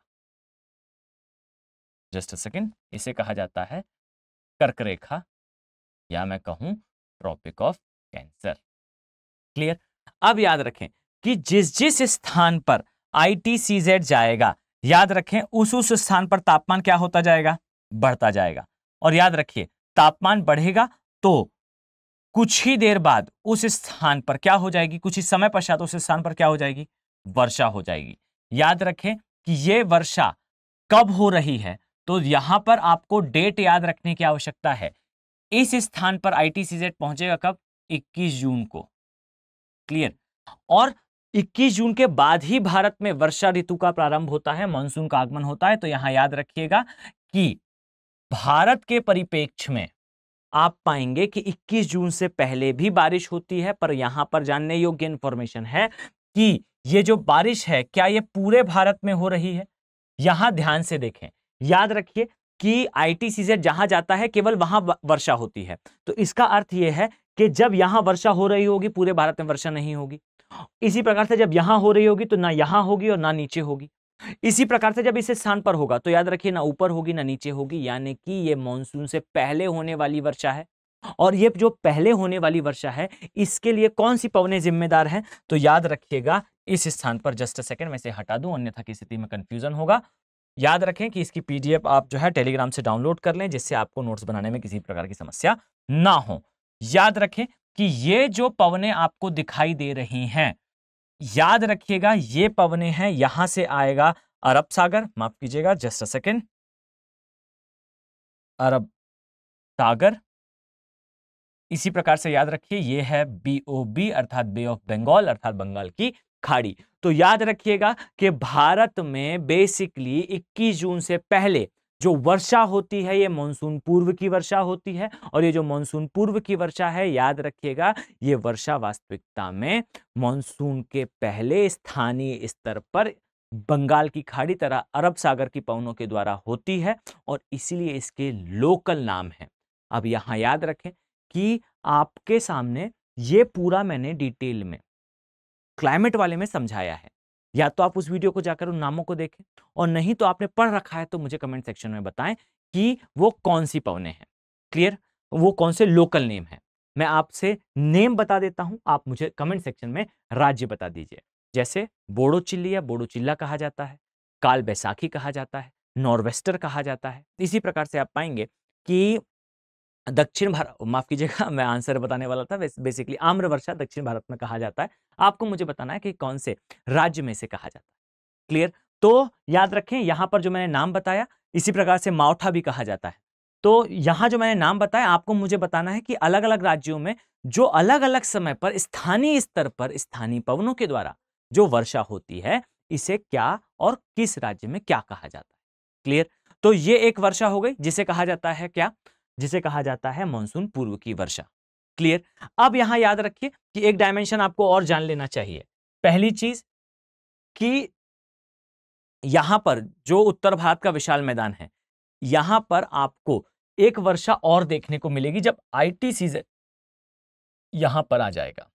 जस्ट अ सेकेंड, इसे कहा जाता है कर्क रेखा, या मैं कहूं ट्रॉपिक ऑफ कैंसर। क्लियर? अब याद रखें कि जिस जिस स्थान पर ITCZ जाएगा, याद रखें उस स्थान पर तापमान क्या होता जाएगा? बढ़ता जाएगा। और याद रखिए तापमान बढ़ेगा तो कुछ ही देर बाद उस स्थान पर क्या हो जाएगी? कुछ ही समय पश्चात उस स्थान पर क्या हो जाएगी? वर्षा हो जाएगी। याद रखें कि यह वर्षा कब हो रही है, तो यहां पर आपको डेट याद रखने की आवश्यकता है। इस स्थान पर ITCZ पहुंचेगा कब? 21 जून को। क्लियर? और 21 जून के बाद ही भारत में वर्षा ऋतु का प्रारंभ होता है, मानसून का आगमन होता है। तो यहां याद रखिएगा कि भारत के परिप्रेक्ष्य में आप पाएंगे कि 21 जून से पहले भी बारिश होती है, पर यहां पर जानने योग्य इंफॉर्मेशन है कि ये जो बारिश है क्या ये पूरे भारत में हो रही है? यहां ध्यान से देखें, याद रखिए कि ITCZ जहां जाता है केवल वहां वर्षा होती है। तो इसका अर्थ यह है कि जब यहां वर्षा हो रही होगी पूरे भारत में वर्षा नहीं होगी। इसी प्रकार से जब यहां हो रही होगी तो ना यहां होगी और ना नीचे होगी। इसी प्रकार से जब इस स्थान पर होगा तो याद रखिए ना ऊपर होगी ना नीचे होगी, यानी कि ये मॉनसून से पहले होने वाली वर्षा है। और ये जो पहले होने वाली वर्षा है इसके लिए कौन सी पवनें जिम्मेदार हैं? तो याद रखिएगा इस स्थान पर, जस्ट अ सेकंड मैं इसे हटा दूं अन्यथा की स्थिति में कंफ्यूजन होगा। याद रखें कि इसकी PDF आप जो है टेलीग्राम से डाउनलोड कर लें जिससे आपको नोट्स बनाने में किसी प्रकार की समस्या ना हो। याद रखें कि ये जो पवनें आपको दिखाई दे रही हैं, याद रखिएगा ये पवनें हैं, यहां से आएगा अरब सागर, माफ कीजिएगा जस्ट अ सेकेंड, अरब सागर, इसी प्रकार से याद रखिए ये है BOB अर्थात बे ऑफ बंगाल अर्थात बंगाल की खाड़ी। तो याद रखिएगा कि भारत में बेसिकली 21 जून से पहले जो वर्षा होती है ये मानसून पूर्व की वर्षा होती है, और ये जो मानसून पूर्व की वर्षा है याद रखिएगा ये वर्षा वास्तविकता में मानसून के पहले स्थानीय स्तर पर बंगाल की खाड़ी तरह अरब सागर की पवनों के द्वारा होती है, और इसीलिए इसके लोकल नाम है। अब यहां याद रखें कि आपके सामने ये पूरा मैंने डिटेल में क्लाइमेट वाले में समझाया है। या तो आप उस वीडियो को जाकर उन नामों को देखें, और नहीं तो आपने पढ़ रखा है तो मुझे कमेंट सेक्शन में बताएं कि वो कौन सी पवने हैं। क्लियर? वो कौन से लोकल नेम है। मैं आपसे नेम बता देता हूं, आप मुझे कमेंट सेक्शन में राज्य बता दीजिए। जैसे बोडो चिल्ली या बोडो चिल्ला कहा जाता है, काल बैसाखी कहा जाता है, नॉर्वेस्टर कहा जाता है। इसी प्रकार से आप पाएंगे कि दक्षिण भारत, माफ कीजिएगा मैं आंसर बताने वाला था, बेसिकली आम्र वर्षा दक्षिण भारत में कहा जाता है। आपको मुझे बताना है कि कौन से राज्य में से कहा जाता है। क्लियर? तो याद रखें यहां पर जो मैंने नाम बताया, इसी प्रकार से मावठा भी कहा जाता है। तो यहां जो मैंने नाम बताया आपको मुझे बताना है कि अलग अलग राज्यों में जो अलग अलग समय पर स्थानीय स्तर पर स्थानीय पवनों के द्वारा जो वर्षा होती है इसे क्या और किस राज्य में क्या कहा जाता है। क्लियर? तो ये एक वर्षा हो गई जिसे कहा जाता है क्या, जिसे कहा जाता है मानसून पूर्व की वर्षा। क्लियर? अब यहां याद रखिए कि एक डायमेंशन आपको और जान लेना चाहिए। पहली चीज कि यहां पर जो उत्तर भारत का विशाल मैदान है, यहां पर आपको एक वर्षा और देखने को मिलेगी जब IT सीजन यहां पर आ जाएगा।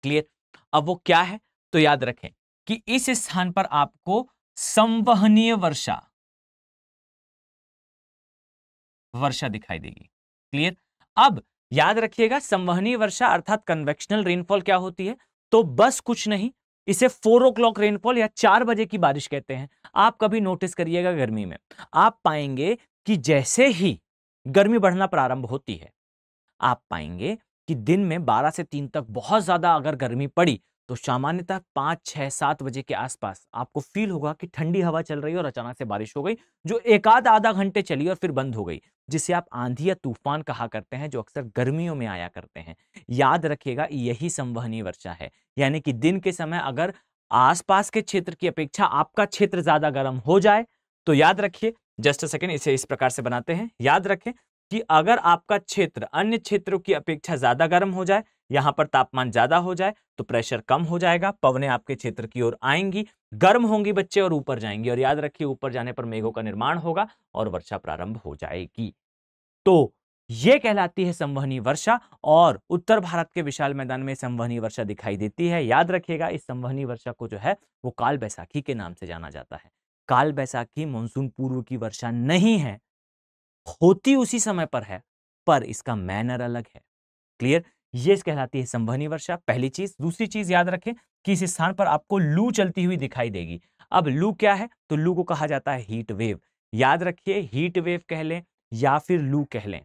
क्लियर? अब वो क्या है? तो याद रखें कि इस स्थान पर आपको संवहनीय वर्षा दिखाई देगी। क्लियर? अब याद रखिएगा संवहनीय वर्षा अर्थात कन्वेक्शनल रेनफॉल क्या होती है, तो बस कुछ नहीं, इसे 4 o'clock रेनफॉल या 4 बजे की बारिश कहते हैं। आप कभी नोटिस करिएगा गर्मी में आप पाएंगे कि जैसे ही गर्मी बढ़ना प्रारंभ होती है, आप पाएंगे कि दिन में 12 से 3 तक बहुत ज्यादा अगर गर्मी पड़ी तो सामान्यतः 5, 6, 7 बजे के आसपास आपको फील होगा कि ठंडी हवा चल रही है और अचानक से बारिश हो गई, जो एक आधा घंटे चली और फिर बंद हो गई, जिसे आप आंधी या तूफान कहा करते हैं, जो अक्सर गर्मियों में आया करते हैं। याद रखिएगा यही संवहनी वर्षा है, यानी कि दिन के समय अगर आसपास के क्षेत्र की अपेक्षा आपका क्षेत्र ज्यादा गर्म हो जाए तो याद रखिए, जस्ट अ सेकेंड, इसे इस प्रकार से बनाते हैं। याद रखें कि अगर आपका क्षेत्र अन्य क्षेत्रों की अपेक्षा ज्यादा गर्म हो जाए, यहां पर तापमान ज्यादा हो जाए, तो प्रेशर कम हो जाएगा, पवनें आपके क्षेत्र की ओर आएंगी, गर्म होंगी बच्चे और ऊपर जाएंगी, और याद रखिए ऊपर जाने पर मेघों का निर्माण होगा और वर्षा प्रारंभ हो जाएगी। तो यह कहलाती है संवहनी वर्षा, और उत्तर भारत के विशाल मैदान में संवहनी वर्षा दिखाई देती है। याद रखिएगा इस संवहनी वर्षा को जो है वो काल बैसाखी के नाम से जाना जाता है। काल बैसाखी मानसून पूर्व की वर्षा नहीं है, होती उसी समय पर है, पर इसका मैनर अलग है। क्लियर? ये कहलाती है संवहनी वर्षा, पहली चीज। दूसरी चीज याद रखें कि इस स्थान पर आपको लू चलती हुई दिखाई देगी। अब लू क्या है? तो लू को कहा जाता है हीट वेव। याद रखिए हीट वेव कह लें या फिर लू कह लें,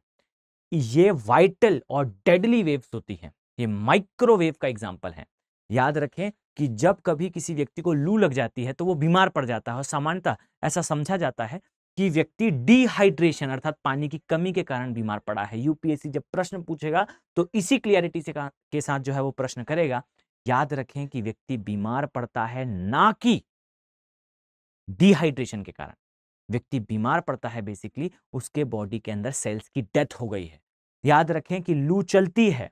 ये वाइटल और डेडली वेव्स होती हैं, ये माइक्रोवेव का एग्जांपल है। याद रखें कि जब कभी किसी व्यक्ति को लू लग जाती है तो वो बीमार पड़ जाता है, और सामान्यतः ऐसा समझा जाता है कि व्यक्ति डिहाइड्रेशन अर्थात पानी की कमी के कारण बीमार पड़ा है। यूपीएससी जब प्रश्न पूछेगा तो इसी क्लियरिटी से के साथ जो है वो प्रश्न करेगा। याद रखें कि व्यक्ति बीमार पड़ता है ना कि डिहाइड्रेशन के कारण, व्यक्ति बीमार पड़ता है बेसिकली उसके बॉडी के अंदर सेल्स की डेथ हो गई है। याद रखें कि लू चलती है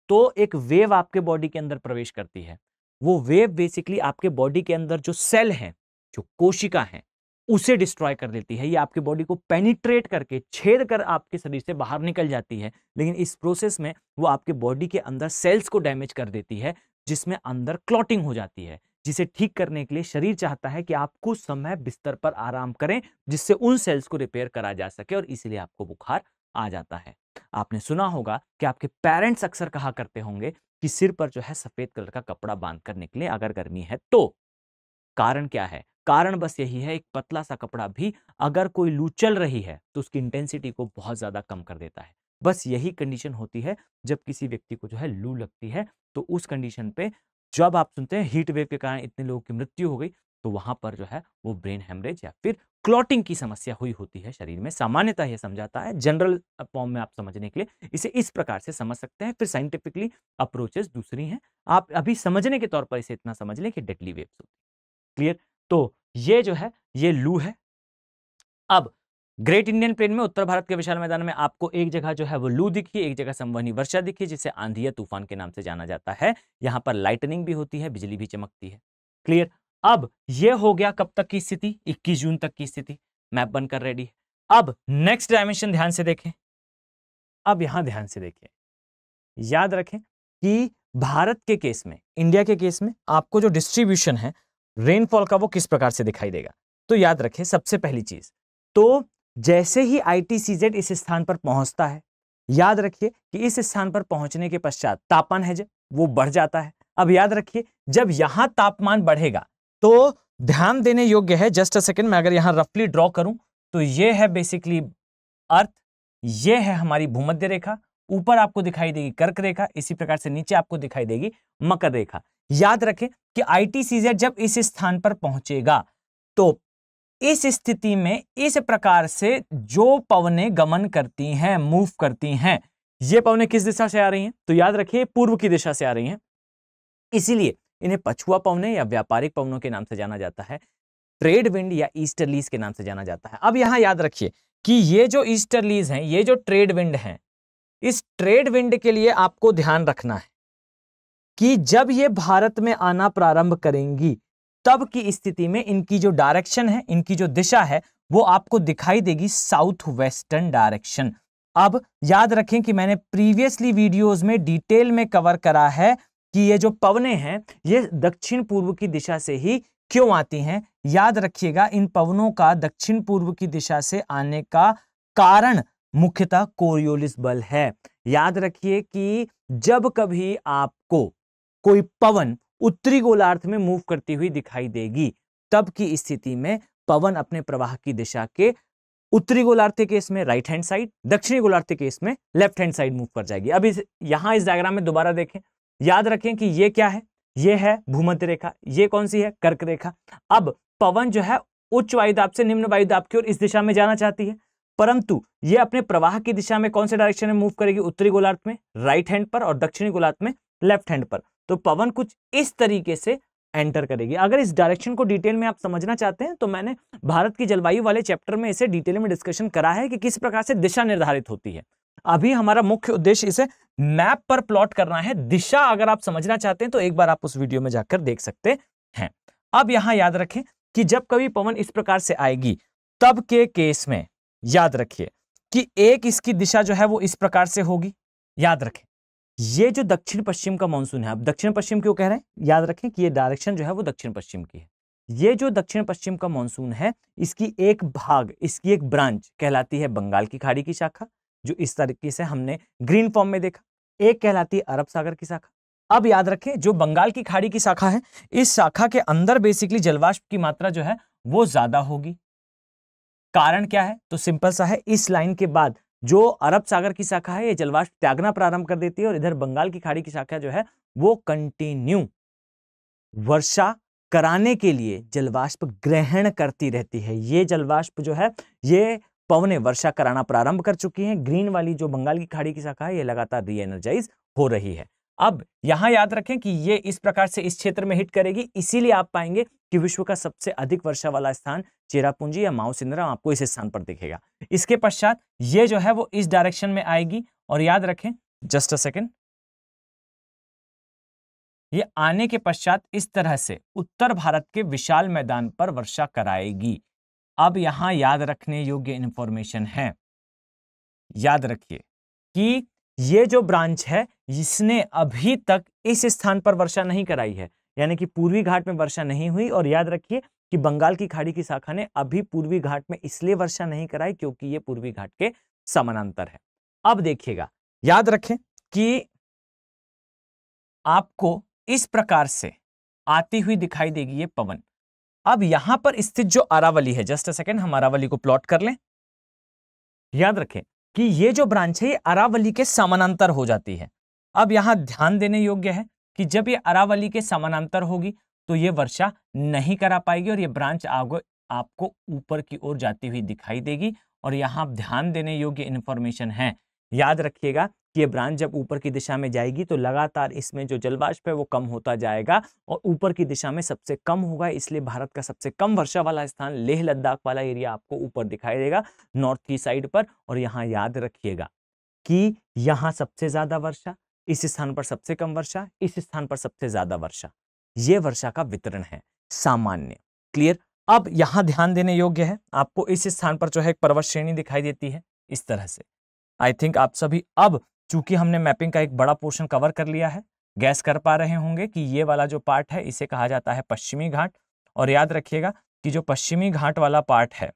तो एक वेव आपके बॉडी के अंदर प्रवेश करती है, वो वेव बेसिकली आपके बॉडी के अंदर जो सेल हैं, जो कोशिका हैं, उसे डिस्ट्रॉय कर देती है। ये आपके बॉडी को पेनिट्रेट करके छेद कर आपके शरीर से बाहर निकल जाती है, लेकिन इस प्रोसेस में वो आपके बॉडी के अंदर सेल्स को डैमेज कर देती है, जिसमें अंदर क्लॉटिंग हो जाती है, जिसे ठीक करने के लिए शरीर चाहता है कि आप कुछ समय बिस्तर पर आराम करें, जिससे उन सेल्स को रिपेयर करा जा सके, और इसलिए आपको बुखार आ जाता है। आपने सुना होगा कि आपके पेरेंट्स अक्सर कहा करते होंगे कि सिर पर जो है सफेद कलर का कपड़ा बांध कर निकले अगर गर्मी है तो। कारण क्या है? कारण बस यही है, एक पतला सा कपड़ा भी अगर कोई लू चल रही है तो उसकी इंटेंसिटी को बहुत ज्यादा कम कर देता है। बस यही कंडीशन होती है जब किसी व्यक्ति को जो है लू लगती है, तो उस कंडीशन पे जब आप सुनते हैं हीट वेव के कारण इतने लोगों की मृत्यु हो गई, तो वहां पर जो है वो ब्रेन हेमरेज या फिर क्लॉटिंग की समस्या हुई होती है शरीर में। सामान्यतः यह समझाता है, जनरल फॉर्म में आप समझने के लिए इसे इस प्रकार से समझ सकते हैं। फिर साइंटिफिकली अप्रोचेस दूसरी हैं, आप अभी समझने के तौर पर इसे इतना समझ लें कि डेडली वेव्स होती है। क्लियर? तो ये जो है ये लू है। अब ग्रेट इंडियन प्लेन में उत्तर भारत के विशाल मैदान में आपको एक जगह जो है वो लू दिखी, एक जगह संवहनी वर्षा दिखी, जिसे आंधी या तूफान के नाम से जाना जाता है। यहां पर लाइटनिंग भी होती है, बिजली भी चमकती है। क्लियर? अब यह हो गया कब तक की स्थिति? 21 जून तक की स्थिति। मैप बनकर रेडी है। अब नेक्स्ट डायमेंशन ध्यान से देखें। अब यहां ध्यान से देखें, याद रखें कि भारत के केस में, इंडिया के केस में आपको जो डिस्ट्रीब्यूशन है रेनफॉल का वो किस प्रकार से दिखाई देगा। तो याद रखें सबसे पहली चीज, तो जैसे ही ITCZ इस स्थान पर पहुंचता है, याद रखिए कि इस स्थान पर पहुंचने के पश्चात तापमान है जब वो बढ़ जाता है। अब याद रखिए जब यहां तापमान बढ़ेगा तो ध्यान देने योग्य है, जस्ट अ सेकंड, मैं अगर यहां रफली ड्रॉ करूं तो ये है बेसिकली अर्थ, ये है हमारी भूमध्य रेखा, ऊपर आपको दिखाई देगी कर्क रेखा, इसी प्रकार से नीचे आपको दिखाई देगी मकर रेखा। याद रखें कि ITCZ जब इस स्थान पर पहुंचेगा तो इस स्थिति में इस प्रकार से जो पवनें गमन करती हैं, मूव करती हैं, ये पवनें किस दिशा से आ रही हैं? तो याद रखिए पूर्व की दिशा से आ रही हैं, इसीलिए इन्हें पछुआ पवनें या व्यापारिक पवनों के नाम से जाना जाता है, ट्रेड विंड या ईस्टर्लीज के नाम से जाना जाता है। अब यहां याद रखिए कि ये जो ईस्टर्लीज हैं, ये जो ट्रेड विंड हैं, इस ट्रेड विंड के लिए आपको ध्यान रखना है कि जब ये भारत में आना प्रारंभ करेंगी तब की स्थिति में इनकी जो डायरेक्शन है, इनकी जो दिशा है, वो आपको दिखाई देगी साउथ वेस्टर्न डायरेक्शन। अब याद रखें कि मैंने प्रीवियसली वीडियोस में डिटेल में कवर करा है कि ये जो पवनें हैं ये दक्षिण पूर्व की दिशा से ही क्यों आती हैं। याद रखिएगा इन पवनों का दक्षिण पूर्व की दिशा से आने का कारण मुख्यतः कोरियोलिस बल है। याद रखिए कि जब कभी आपको कोई पवन उत्तरी गोलार्ध में मूव करती हुई दिखाई देगी, तब की स्थिति में पवन अपने प्रवाह की दिशा के उत्तरी गोलार्ध के केस में राइट हैंड साइड, दक्षिणी गोलार्ध के केस में लेफ्ट हैंड साइड मूव कर जाएगी। अब यहां इस डायग्राम में दोबारा देखें, याद रखें कि ये क्या है? ये है भूमध्य रेखा, ये कौन सी है? कर्क रेखा। अब पवन जो है उच्च वायुदाब से निम्न वायुदाब की ओर इस दिशा में जाना चाहती है, परंतु ये अपने प्रवाह की दिशा में कौन से डायरेक्शन में मूव करेगी? उत्तरी गोलार्ध में राइट हैंड पर और दक्षिणी गोलार्ध में लेफ्ट हैंड पर। तो पवन कुछ इस तरीके से एंटर करेगी। अगर इस डायरेक्शन को डिटेल में आप समझना चाहते हैं तो मैंने भारत की जलवायु वाले चैप्टर में इसे डिटेल में डिस्कशन करा है कि किस प्रकार से दिशा निर्धारित होती है। अभी हमारा मुख्य उद्देश्य इसे मैप पर प्लॉट करना है। दिशा अगर आप समझना चाहते हैं तो एक बार आप उस वीडियो में जाकर देख सकते हैं। अब यहां याद रखें कि जब कभी पवन इस प्रकार से आएगी तब के केस में याद रखिए कि एक इसकी दिशा जो है वो इस प्रकार से होगी। याद रखें ये जो दक्षिण पश्चिम का मानसून है, अब दक्षिण पश्चिम क्यों कह रहे हैं? याद रखें कि ये डायरेक्शन जो है वो दक्षिण पश्चिम की है। ये जो दक्षिण पश्चिम का मानसून है, इसकी एक भाग, इसकी एक ब्रांच कहलाती है बंगाल की खाड़ी की शाखा, जो इस तरीके से हमने ग्रीन फॉर्म में देखा। एक कहलाती है अरब सागर की शाखा। अब याद रखें जो बंगाल की खाड़ी की शाखा है, इस शाखा के अंदर बेसिकली जलवाष्प की मात्रा जो है वो ज्यादा होगी। कारण क्या है? तो सिंपल सा है, इस लाइन के बाद जो अरब सागर की शाखा है ये जलवाष्प त्यागना प्रारंभ कर देती है और इधर बंगाल की खाड़ी की शाखा जो है वो कंटिन्यू वर्षा कराने के लिए जलवाष्प ग्रहण करती रहती है। ये जलवाष्प जो है ये पवनें वर्षा कराना प्रारंभ कर चुकी हैं। ग्रीन वाली जो बंगाल की खाड़ी की शाखा है ये लगातार री एनर्जाइज हो रही है। अब यहां याद रखें कि ये इस प्रकार से इस क्षेत्र में हिट करेगी, इसीलिए आप पाएंगे कि विश्व का सबसे अधिक वर्षा वाला स्थान चेरापूंजी या माओ सिंद्राम आपको इस स्थान पर दिखेगा। इसके पश्चात ये जो है वो इस डायरेक्शन में आएगी और याद रखें, जस्ट अ सेकेंड, ये आने के पश्चात इस तरह से उत्तर भारत के विशाल मैदान पर वर्षा कराएगी। अब यहां याद रखने योग्य इंफॉर्मेशन है, याद रखिए कि ये जो ब्रांच है इसने अभी तक इस स्थान पर वर्षा नहीं कराई है, यानी कि पूर्वी घाट में वर्षा नहीं हुई। और याद रखिए कि बंगाल की खाड़ी की शाखा ने अभी पूर्वी घाट में इसलिए वर्षा नहीं कराई क्योंकि ये पूर्वी घाट के समानांतर है। अब देखिएगा, याद रखें कि आपको इस प्रकार से आती हुई दिखाई देगी ये पवन। अब यहां पर स्थित जो अरावली है, जस्ट अ सेकेंड, हम अरावली को प्लॉट कर लें। याद रखें कि ये जो ब्रांच है ये अरावली के समानांतर हो जाती है। अब यहां ध्यान देने योग्य है कि जब ये अरावली के समानांतर होगी तो ये वर्षा नहीं करा पाएगी और ये ब्रांच आगे आपको ऊपर की ओर जाती हुई दिखाई देगी। और यहाँ ध्यान देने योग्य इंफॉर्मेशन है, याद रखिएगा कि ये ब्रांच जब ऊपर की दिशा में जाएगी तो लगातार इसमें जो जलवाष्प है वो कम होता जाएगा और ऊपर की दिशा में सबसे कम होगा, इसलिए भारत का सबसे कम वर्षा वाला स्थान लेह लद्दाख वाला एरिया आपको ऊपर दिखाई देगा नॉर्थ की साइड पर। और यहाँ याद रखिएगा कि यहाँ सबसे ज्यादा वर्षा, इस स्थान पर सबसे कम वर्षा, इस स्थान पर सबसे ज्यादा वर्षा, ये वर्षा का वितरण है सामान्य। क्लियर। अब यहां ध्यान देने योग्य है, आपको इस स्थान पर जो है एक पर्वत श्रेणी दिखाई देती है इस तरह से। आई थिंक आप सभी अब चूंकि हमने मैपिंग का एक बड़ा पोर्शन कवर कर लिया है, गैस कर पा रहे होंगे कि ये वाला जो पार्ट है इसे कहा जाता है पश्चिमी घाट। और याद रखिएगा कि जो पश्चिमी घाट वाला पार्ट है,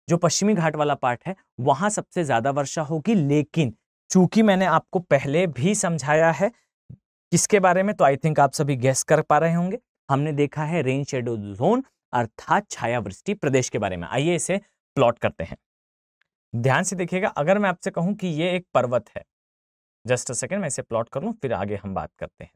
जो पश्चिमी घाट वाला पार्ट है वहां सबसे ज्यादा वर्षा होगी। लेकिन चूंकि मैंने आपको पहले भी समझाया है किसके बारे में, तो आई थिंक आप सभी गैस कर पा रहे होंगे। हमने देखा है रेन शेडो जोन अर्थात छायावृष्टि प्रदेश के बारे में। आइए इसे प्लॉट करते हैं, ध्यान से देखिएगा। अगर मैं आपसे कहूं कि ये एक पर्वत है, जस्ट अ सेकंड मैं इसे प्लॉट कर लूं फिर आगे हम बात करते हैं।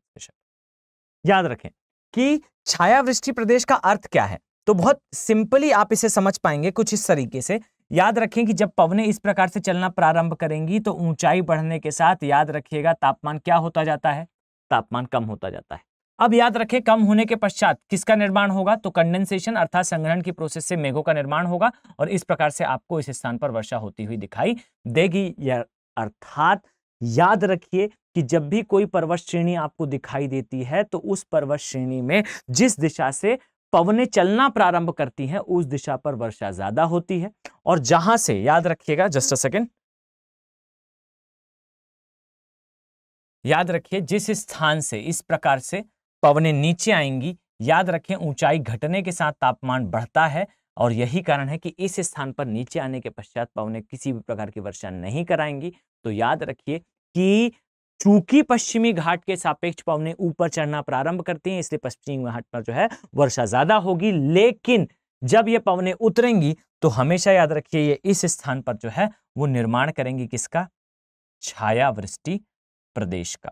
याद रखें कि छायावृष्टि प्रदेश का अर्थ क्या है, तो बहुत सिंपली आप इसे समझ पाएंगे कुछ इस तरीके से। याद रखें कि जब पवनें इस प्रकार से चलना प्रारंभ करेंगी तो ऊंचाई बढ़ने के साथ याद रखिएगा तापमान क्या होता जाता है, तापमान कम होता जाता है। अब याद रखें कम होने के पश्चात किसका निर्माण होगा, तो कंडेंसेशन अर्थात संग्रहण की प्रोसेस से मेघों का निर्माण होगा और इस प्रकार से आपको इस स्थान पर वर्षा होती हुई दिखाई देगी। अर्थात याद रखिए कि जब भी कोई पर्वत श्रेणी आपको दिखाई देती है तो उस पर्वत श्रेणी में जिस दिशा से पवनें चलना प्रारंभ करती हैं उस दिशा पर वर्षा ज्यादा होती है। और जहां से याद रखिएगा, जस्ट अ सेकेंड, याद रखिए जिस स्थान से इस प्रकार से पवनें नीचे आएंगी, याद रखें ऊंचाई घटने के साथ तापमान बढ़ता है और यही कारण है कि इस स्थान पर नीचे आने के पश्चात पवनें किसी भी प्रकार की वर्षा नहीं कराएंगी। तो याद रखिए कि चूंकि पश्चिमी घाट के सापेक्ष पवनें ऊपर चढ़ना प्रारंभ करती हैं इसलिए पश्चिमी घाट पर जो है वर्षा ज्यादा होगी। लेकिन जब ये पवनें उतरेंगी तो हमेशा याद रखिए ये इस स्थान पर जो है वो निर्माण करेंगी किसका, छायावृष्टि प्रदेश का।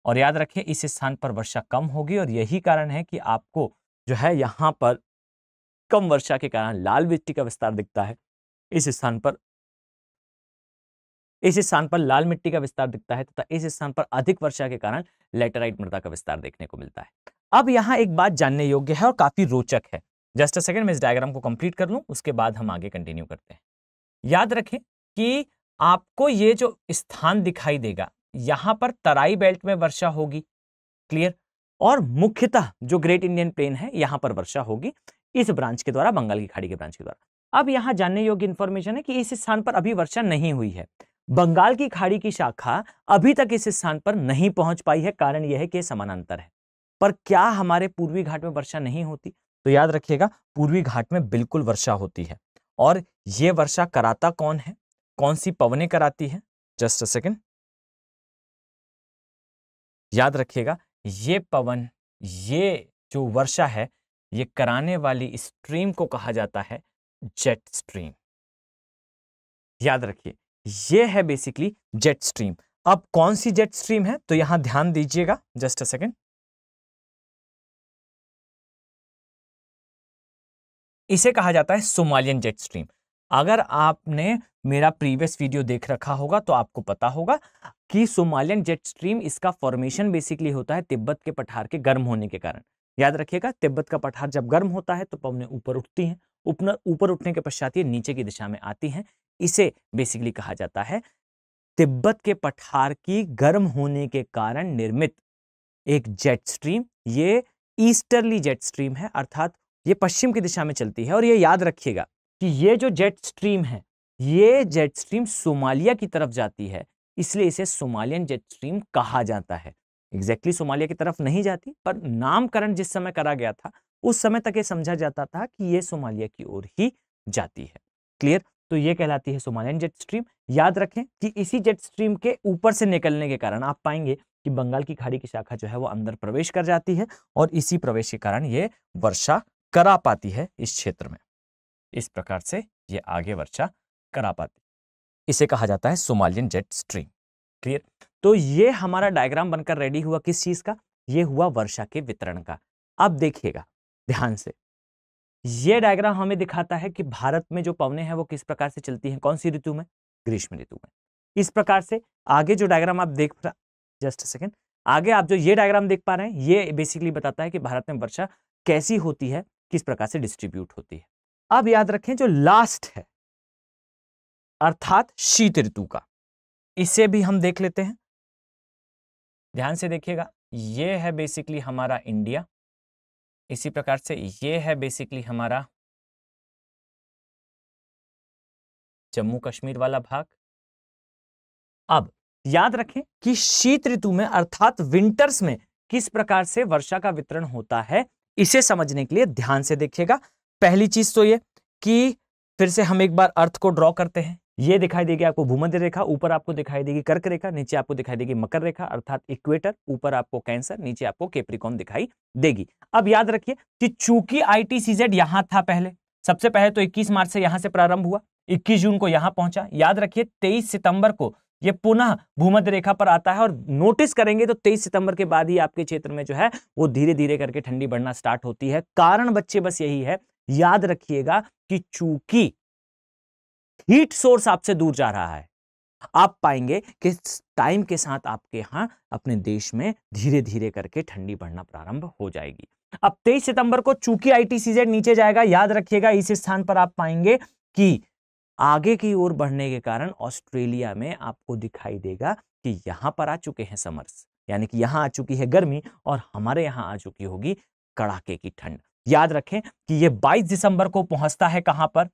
और याद रखें इस स्थान पर वर्षा कम होगी और यही कारण है कि आपको जो है यहां पर कम वर्षा के कारण लाल मिट्टी का विस्तार दिखता है, इस स्थान पर लाल मिट्टी का विस्तार दिखता है तथा इस स्थान पर अधिक वर्षा के कारण लैटेराइट मृदा का विस्तार देखने को मिलता है। अब यहां एक बात जानने योग्य है और काफी रोचक है, जस्ट अ सेकंड मैं इस डायग्राम को कंप्लीट कर लूं उसके बाद हम आगे कंटिन्यू करते हैं। याद रखें कि आपको ये जो स्थान दिखाई देगा यहां पर तराई बेल्ट में वर्षा होगी, क्लियर। और मुख्यतः जो ग्रेट इंडियन प्लेन है यहां पर वर्षा होगी इस ब्रांच के द्वारा, बंगाल की खाड़ी के ब्रांच के द्वारा। अब यहां जानने योग्य इंफॉर्मेशन है कि इस स्थान पर अभी वर्षा नहीं हुई है, बंगाल की खाड़ी की शाखा अभी तक इस स्थान पर नहीं पहुंच पाई है। कारण यह है कि समानांतर है। पर क्या हमारे पूर्वी घाट में वर्षा नहीं होती, तो याद रखिएगा पूर्वी घाट में बिल्कुल वर्षा होती है। और यह वर्षा कराता कौन है, कौन सी पवनें कराती है, जस्ट अ सेकेंड, याद रखिएगा ये पवन, ये जो वर्षा है ये कराने वाली स्ट्रीम को कहा जाता है जेट स्ट्रीम। याद रखिए ये है बेसिकली जेट स्ट्रीम। अब कौन सी जेट स्ट्रीम है, तो यहां ध्यान दीजिएगा, जस्ट अ सेकेंड, इसे कहा जाता है सोमालियन जेट स्ट्रीम। अगर आपने मेरा प्रीवियस वीडियो देख रखा होगा तो आपको पता होगा कि सोमालियन जेट स्ट्रीम, इसका फॉर्मेशन बेसिकली होता है तिब्बत के पठार के गर्म होने के कारण। याद रखिएगा तिब्बत का पठार जब गर्म होता है तो पवनें ऊपर उठती हैं, ऊपर उठने के पश्चात ये नीचे की दिशा में आती हैं। इसे बेसिकली कहा जाता है तिब्बत के पठार की गर्म होने के कारण निर्मित एक जेट स्ट्रीम। ये ईस्टर्ली जेट स्ट्रीम है, अर्थात ये पश्चिम की दिशा में चलती है। और ये याद रखिएगा कि ये जो जेट स्ट्रीम है ये जेट स्ट्रीम सोमालिया की तरफ जाती है, इसलिए इसे सोमालियन जेट स्ट्रीम कहा जाता है। एग्जैक्टली सोमालिया की तरफ नहीं जाती, पर नामकरण जिस समय करा गया था उस समय तक ये समझा जाता था कि ये सोमालिया की ओर ही जाती है, क्लियर। तो ये कहलाती है सोमालियन जेट स्ट्रीम। याद रखें कि इसी जेट स्ट्रीम के ऊपर से निकलने के कारण आप पाएंगे कि बंगाल की खाड़ी की शाखा जो है वो अंदर प्रवेश कर जाती है और इसी प्रवेश के कारण ये वर्षा करा पाती है इस क्षेत्र में। इस प्रकार से ये आगे वर्षा करा पाती, इसे कहा जाता है सोमालियन जेट स्ट्रीम, क्लियर। तो ये हमारा डायग्राम बनकर रेडी हुआ किस चीज का, ये हुआ वर्षा के वितरण का। अब देखिएगा ध्यान से, ये डायग्राम हमें दिखाता है कि भारत में जो पवनें हैं वो किस प्रकार से चलती हैं, कौन सी ऋतु में, ग्रीष्म ऋतु में। इस प्रकार से आगे जो डायग्राम आप देख जस्ट सेकेंड, आगे आप जो ये डायग्राम देख पा रहे हैं ये बेसिकली बताता है कि भारत में वर्षा कैसी होती है, किस प्रकार से डिस्ट्रीब्यूट होती है। अब याद रखें जो लास्ट है अर्थात शीत ऋतु का, इसे भी हम देख लेते हैं। ध्यान से देखिएगा, ये है बेसिकली हमारा इंडिया, इसी प्रकार से ये है बेसिकली हमारा जम्मू कश्मीर वाला भाग। अब याद रखें कि शीत ऋतु में अर्थात विंटर्स में किस प्रकार से वर्षा का वितरण होता है, इसे समझने के लिए ध्यान से देखिएगा। पहली चीज तो ये कि फिर से हम एक बार अर्थ को ड्रॉ करते हैं। ये दिखाई देगी आपको भूमध्य रेखा, ऊपर आपको दिखाई देगी कर्क रेखा, नीचे आपको दिखाई देगी मकर रेखा अर्थात इक्वेटर, ऊपर आपको कैंसर, नीचे आपको कैप्रिकॉर्न दिखाई देगी। अब याद रखिए कि चूंकि ITCZ यहां था पहले, सबसे पहले तो 21 मार्च से यहां से प्रारंभ हुआ, 21 जून को यहां पहुंचा। याद रखिए 23 सितंबर को ये पुनः भूमध्य रेखा पर आता है और नोटिस करेंगे तो 23 सितंबर के बाद ही आपके क्षेत्र में जो है वो धीरे धीरे करके ठंडी बढ़ना स्टार्ट होती है। कारण बच्चे बस यही है, याद रखिएगा कि चूंकि हीट सोर्स आपसे दूर जा रहा है, आप पाएंगे कि टाइम के साथ आपके यहां अपने देश में धीरे धीरे करके ठंडी बढ़ना प्रारंभ हो जाएगी। अब 23 सितंबर को चूंकि ITCZ नीचे जाएगा, याद रखिएगा इस स्थान पर आप पाएंगे कि आगे की ओर बढ़ने के कारण ऑस्ट्रेलिया में आपको दिखाई देगा कि यहां पर आ चुके हैं समर्स, यानी कि यहां आ चुकी है गर्मी और हमारे यहां आ चुकी होगी कड़ाके की ठंड। याद रखें कि ये 22 दिसंबर को पहुंचता है कहां पर,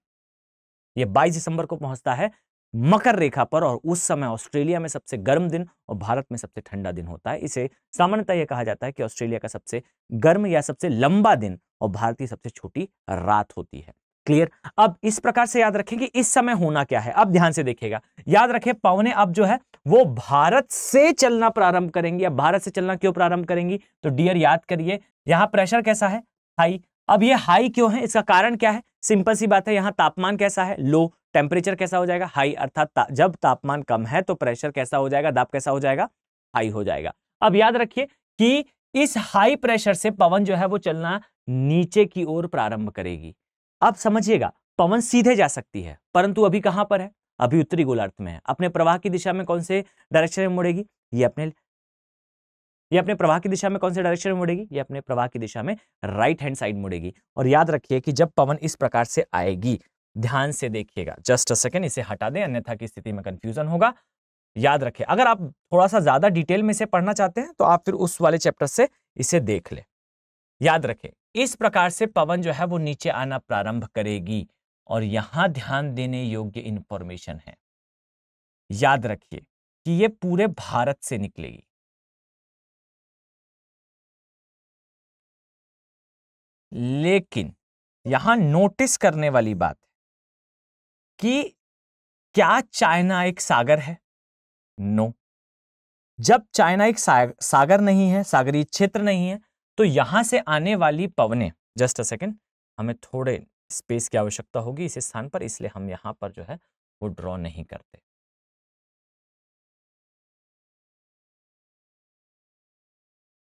ये 22 दिसंबर को पहुंचता है मकर रेखा पर, और उस समय ऑस्ट्रेलिया में सबसे गर्म दिन और भारत में सबसे ठंडा दिन होता है। इसे सामान्यतः यह कहा जाता है कि ऑस्ट्रेलिया का सबसे गर्म या सबसे लंबा दिन और भारत की सबसे छोटी रात होती है। क्लियर। अब इस प्रकार से याद रखें कि इस समय होना क्या है। अब ध्यान से देखिएगा, याद रखें पवनें अब जो है वो भारत से चलना प्रारंभ करेंगी। अब भारत से चलना क्यों प्रारंभ करेंगी, तो डियर याद करिए यहां प्रेशर कैसा है, हाई। अब ये हाई क्यों है, इसका कारण क्या है, सिंपल सी बात है, यहां तापमान कैसा है, लो। टेम्परेचर कैसा हो जाएगा, हाई, अर्थात जब तापमान कम है तो प्रेशर कैसा हो जाएगा, दाब कैसा हो जाएगा, हाई हो जाएगा। अब याद रखिए कि इस हाई प्रेशर से पवन जो है वो चलना नीचे की ओर प्रारंभ करेगी। अब समझिएगा पवन सीधे जा सकती है, परंतु अभी कहां पर है, अभी उत्तरी गोलार्ध में है। अपने प्रवाह की दिशा में कौन से डायरेक्शन में मुड़ेगी, ये अपने प्रवाह की दिशा में कौन से डायरेक्शन में मुड़ेगी, ये अपने प्रवाह की दिशा में राइट हैंड साइड मुड़ेगी। और याद रखिए कि जब पवन इस प्रकार से आएगी, ध्यान से देखिएगा, जस्ट अ सेकेंड, इसे हटा दें अन्यथा की स्थिति में कंफ्यूजन होगा। याद रखें, अगर आप थोड़ा सा ज्यादा डिटेल में इसे पढ़ना चाहते हैं तो आप फिर उस वाले चैप्टर से इसे देख ले। याद रखें इस प्रकार से पवन जो है वो नीचे आना प्रारंभ करेगी और यहां ध्यान देने योग्य इंफॉर्मेशन है। याद रखिए कि ये पूरे भारत से निकलेगी। लेकिन यहां नोटिस करने वाली बात है कि क्या चाइना एक सागर है, नो। जब चाइना एक सागर नहीं है, सागरीय क्षेत्र नहीं है, तो यहां से आने वाली पवनें, जस्ट अ सेकेंड, हमें थोड़े स्पेस की आवश्यकता होगी इस स्थान पर, इसलिए हम यहां पर जो है वो ड्रॉ नहीं करते।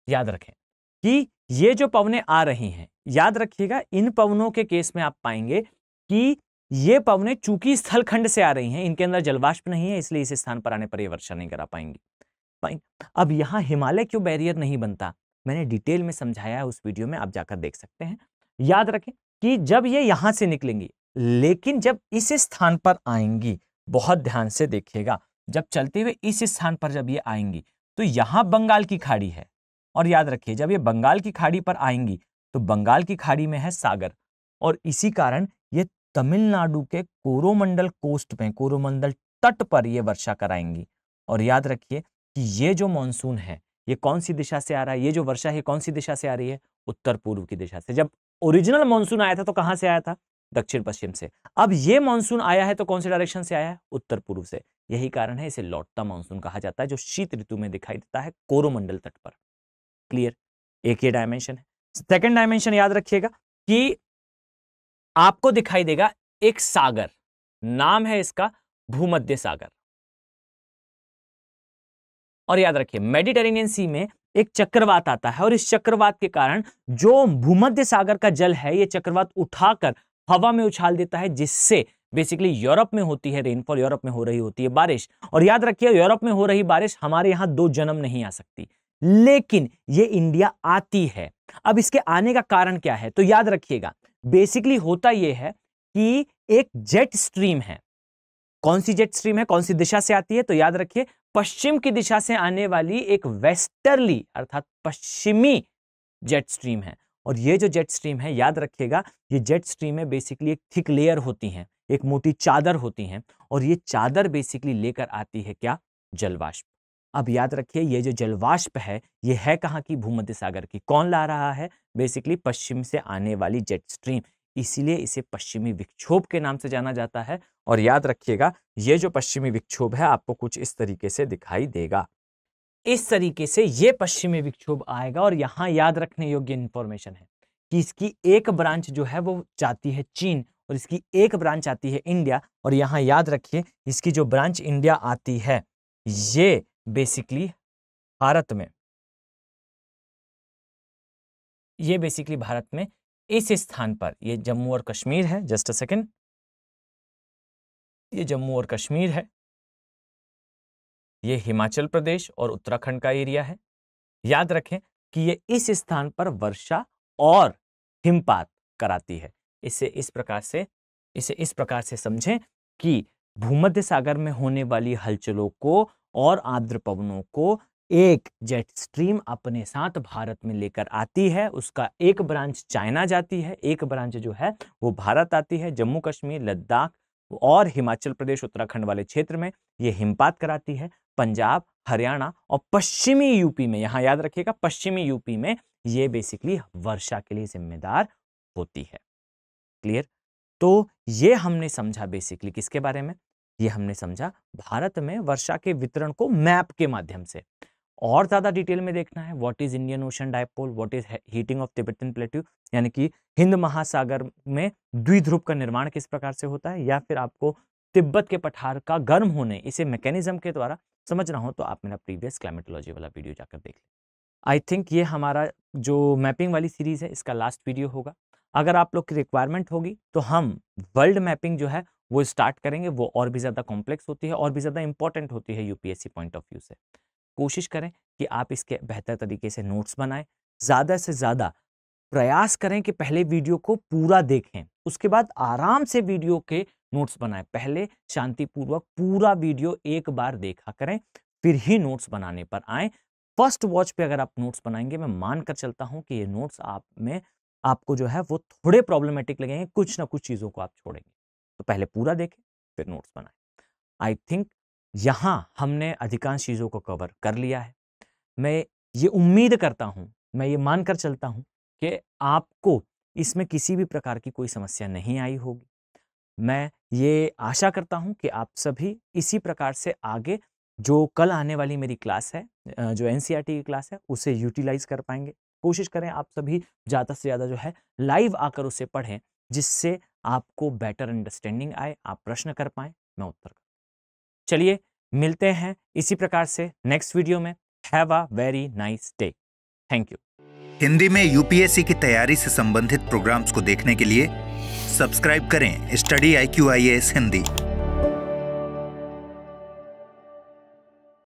याद रखें कि ये जो पवनें आ रही हैं, याद रखिएगा इन पवनों के केस में आप पाएंगे कि ये पवनें चूंकि स्थलखंड से आ रही हैं, इनके अंदर जलवाष्प नहीं है, इसलिए इस स्थान पर आने पर ये वर्षा नहीं करा पाएंगी। अब यहां हिमालय क्यों बैरियर नहीं बनता, मैंने डिटेल में समझाया है उस वीडियो में, आप जाकर देख सकते हैं। याद रखें कि जब ये यहां से निकलेंगी, लेकिन जब इस स्थान पर आएंगी, बहुत ध्यान से देखिएगा, जब चलते हुए इस स्थान पर जब ये आएंगी तो यहां बंगाल की खाड़ी है, और याद रखिए जब ये बंगाल की खाड़ी पर आएंगी तो बंगाल की खाड़ी में है सागर, और इसी कारण ये तमिलनाडु के कोरोमंडल कोस्ट में, कोरोमंडल तट पर ये वर्षा कराएंगी। और याद रखिए कि ये जो मॉनसून है ये कौन सी दिशा से आ रहा है, ये जो वर्षा है कौन सी दिशा से आ रही है, उत्तर पूर्व की दिशा से। जब ओरिजिनल मॉनसून आया था तो कहां से आया था, दक्षिण पश्चिम से। अब ये मॉनसून आया है तो कौन से डायरेक्शन से आया है, उत्तर पूर्व से। यही कारण है इसे लौटता मॉनसून कहा जाता है, जो शीत ऋतु में दिखाई देता है कोरोमंडल तट पर। क्लियर। एक ये डायमेंशन है। सेकेंड डायमेंशन याद रखिएगा कि आपको दिखाई देगा एक सागर, नाम है इसका भूमध्य सागर। और याद रखिए मेडिटेरेनियन सी में एक चक्रवात आता है और इस चक्रवात के कारण जो भूमध्य सागर का जल है ये चक्रवात उठाकर हवा में उछाल देता है, जिससे बेसिकली यूरोप में होती है रेनफॉल, यूरोप में हो रही होती है बारिश। और याद रखिए यूरोप में हो रही बारिश हमारे यहां 2 जन्म नहीं आ सकती, लेकिन ये इंडिया आती है। अब इसके आने का कारण क्या है, तो याद रखिएगा बेसिकली होता यह है कि एक जेट स्ट्रीम है। कौन सी जेट स्ट्रीम है, कौन सी दिशा से आती है, तो याद रखिए पश्चिम की दिशा से आने वाली एक वेस्टर्ली अर्थात पश्चिमी जेट स्ट्रीम है। और ये जो जेट स्ट्रीम है याद रखिएगा ये जेट स्ट्रीम में बेसिकली एक थिक लेयर होती है, एक मोटी चादर होती है, और ये चादर बेसिकली लेकर आती है क्या, जलवाष्प। अब याद रखिए ये जो जलवाष्प है ये है कहां की, भूमध्य सागर की। कौन ला रहा है, बेसिकली पश्चिम से आने वाली जेट स्ट्रीम, इसीलिए इसे पश्चिमी विक्षोभ के नाम से जाना जाता है। और याद रखिएगा ये जो पश्चिमी विक्षोभ है आपको कुछ इस तरीके से दिखाई देगा। इस तरीके से ये पश्चिमी विक्षोभ आएगा और यहां याद रखने योग्य इंफॉर्मेशन है कि इसकी एक ब्रांच जो है वो जाती है चीन और इसकी एक ब्रांच आती है इंडिया। और यहां याद रखिए इसकी जो ब्रांच इंडिया आती है ये बेसिकली भारत में, ये बेसिकली भारत में इस स्थान पर, ये जम्मू और कश्मीर है, जस्ट अ सेकेंड, ये जम्मू और कश्मीर है, ये हिमाचल प्रदेश और उत्तराखंड का एरिया है। याद रखें कि ये इस स्थान पर वर्षा और हिमपात कराती है। इसे इस प्रकार से समझें कि भूमध्य सागर में होने वाली हलचलों को और आर्द्र पवनों को एक जेट स्ट्रीम अपने साथ भारत में लेकर आती है। उसका एक ब्रांच चाइना जाती है, एक ब्रांच जो है वो भारत आती है। जम्मू कश्मीर, लद्दाख और हिमाचल प्रदेश, उत्तराखंड वाले क्षेत्र में ये हिमपात कराती है। पंजाब, हरियाणा और पश्चिमी यूपी में, यहां याद रखिएगा पश्चिमी यूपी में ये बेसिकली वर्षा के लिए जिम्मेदार होती है। क्लियर? तो ये हमने समझा बेसिकली किसके बारे में, ये हमने समझा भारत में वर्षा के वितरण को मैप के माध्यम से। और ज्यादा डिटेल में देखना है what is Indian ocean dipole, what is heating of Tibetan plateau, यानी कि हिंद महासागर में द्विध्रुव का निर्माण किस प्रकार से होता है, या फिर आपको तिब्बत के पठार का गर्म होने, इसे मैकेनिज्म के द्वारा समझना हो तो आप मेरा प्रीवियस क्लाइमेटोलॉजी वाला वीडियो जाकर देख लें। आई थिंक ये हमारा जो मैपिंग वाली सीरीज है इसका लास्ट वीडियो होगा। अगर आप लोग की रिक्वायरमेंट होगी तो हम वर्ल्ड मैपिंग जो है वो स्टार्ट करेंगे। वो और भी ज्यादा कॉम्प्लेक्स होती है और भी ज्यादा इंपॉर्टेंट होती है यूपीएससी पॉइंट ऑफ व्यू से। कोशिश करें कि आप इसके बेहतर तरीके से नोट्स बनाएं, ज्यादा से ज्यादा प्रयास करें कि पहले वीडियो को पूरा देखें, उसके बाद आराम से वीडियो के नोट्स बनाएं। पहले शांतिपूर्वक पूरा वीडियो एक बार देखा करें, फिर ही नोट्स बनाने पर आए। फर्स्ट वॉच पे अगर आप नोट्स बनाएंगे, मैं मानकर चलता हूं कि ये नोट्स आपको जो है वो थोड़े प्रॉब्लमेटिक लगेंगे, कुछ ना कुछ चीजों को आप छोड़ेंगे। तो पहले पूरा देखें फिर नोट्स बनाएं। आई थिंक यहां हमने अधिकांश चीजों को कवर कर लिया है। मैं ये उम्मीद करता हूं, मैं ये मानकर चलता हूं कि आपको इसमें किसी भी प्रकार की कोई समस्या नहीं आई होगी। मैं ये आशा करता हूं कि आप सभी इसी प्रकार से आगे जो कल आने वाली मेरी क्लास है, जो एनसीईआरटी की क्लास है, उसे यूटिलाइज कर पाएंगे। कोशिश करें आप सभी ज़्यादा से ज़्यादा जो है लाइव आकर उसे पढ़ें, जिससे आपको बेटर अंडरस्टैंडिंग आए, आप प्रश्न कर पाएं, मैं उत्तर कर। चलिए मिलते हैं इसी प्रकार से नेक्स्ट वीडियो में। Have a very nice day. Thank you. Hindi में यूपीएससी की तैयारी से संबंधित प्रोग्राम्स को देखने के लिए सब्सक्राइब करें स्टडी IQ IAS हिंदी।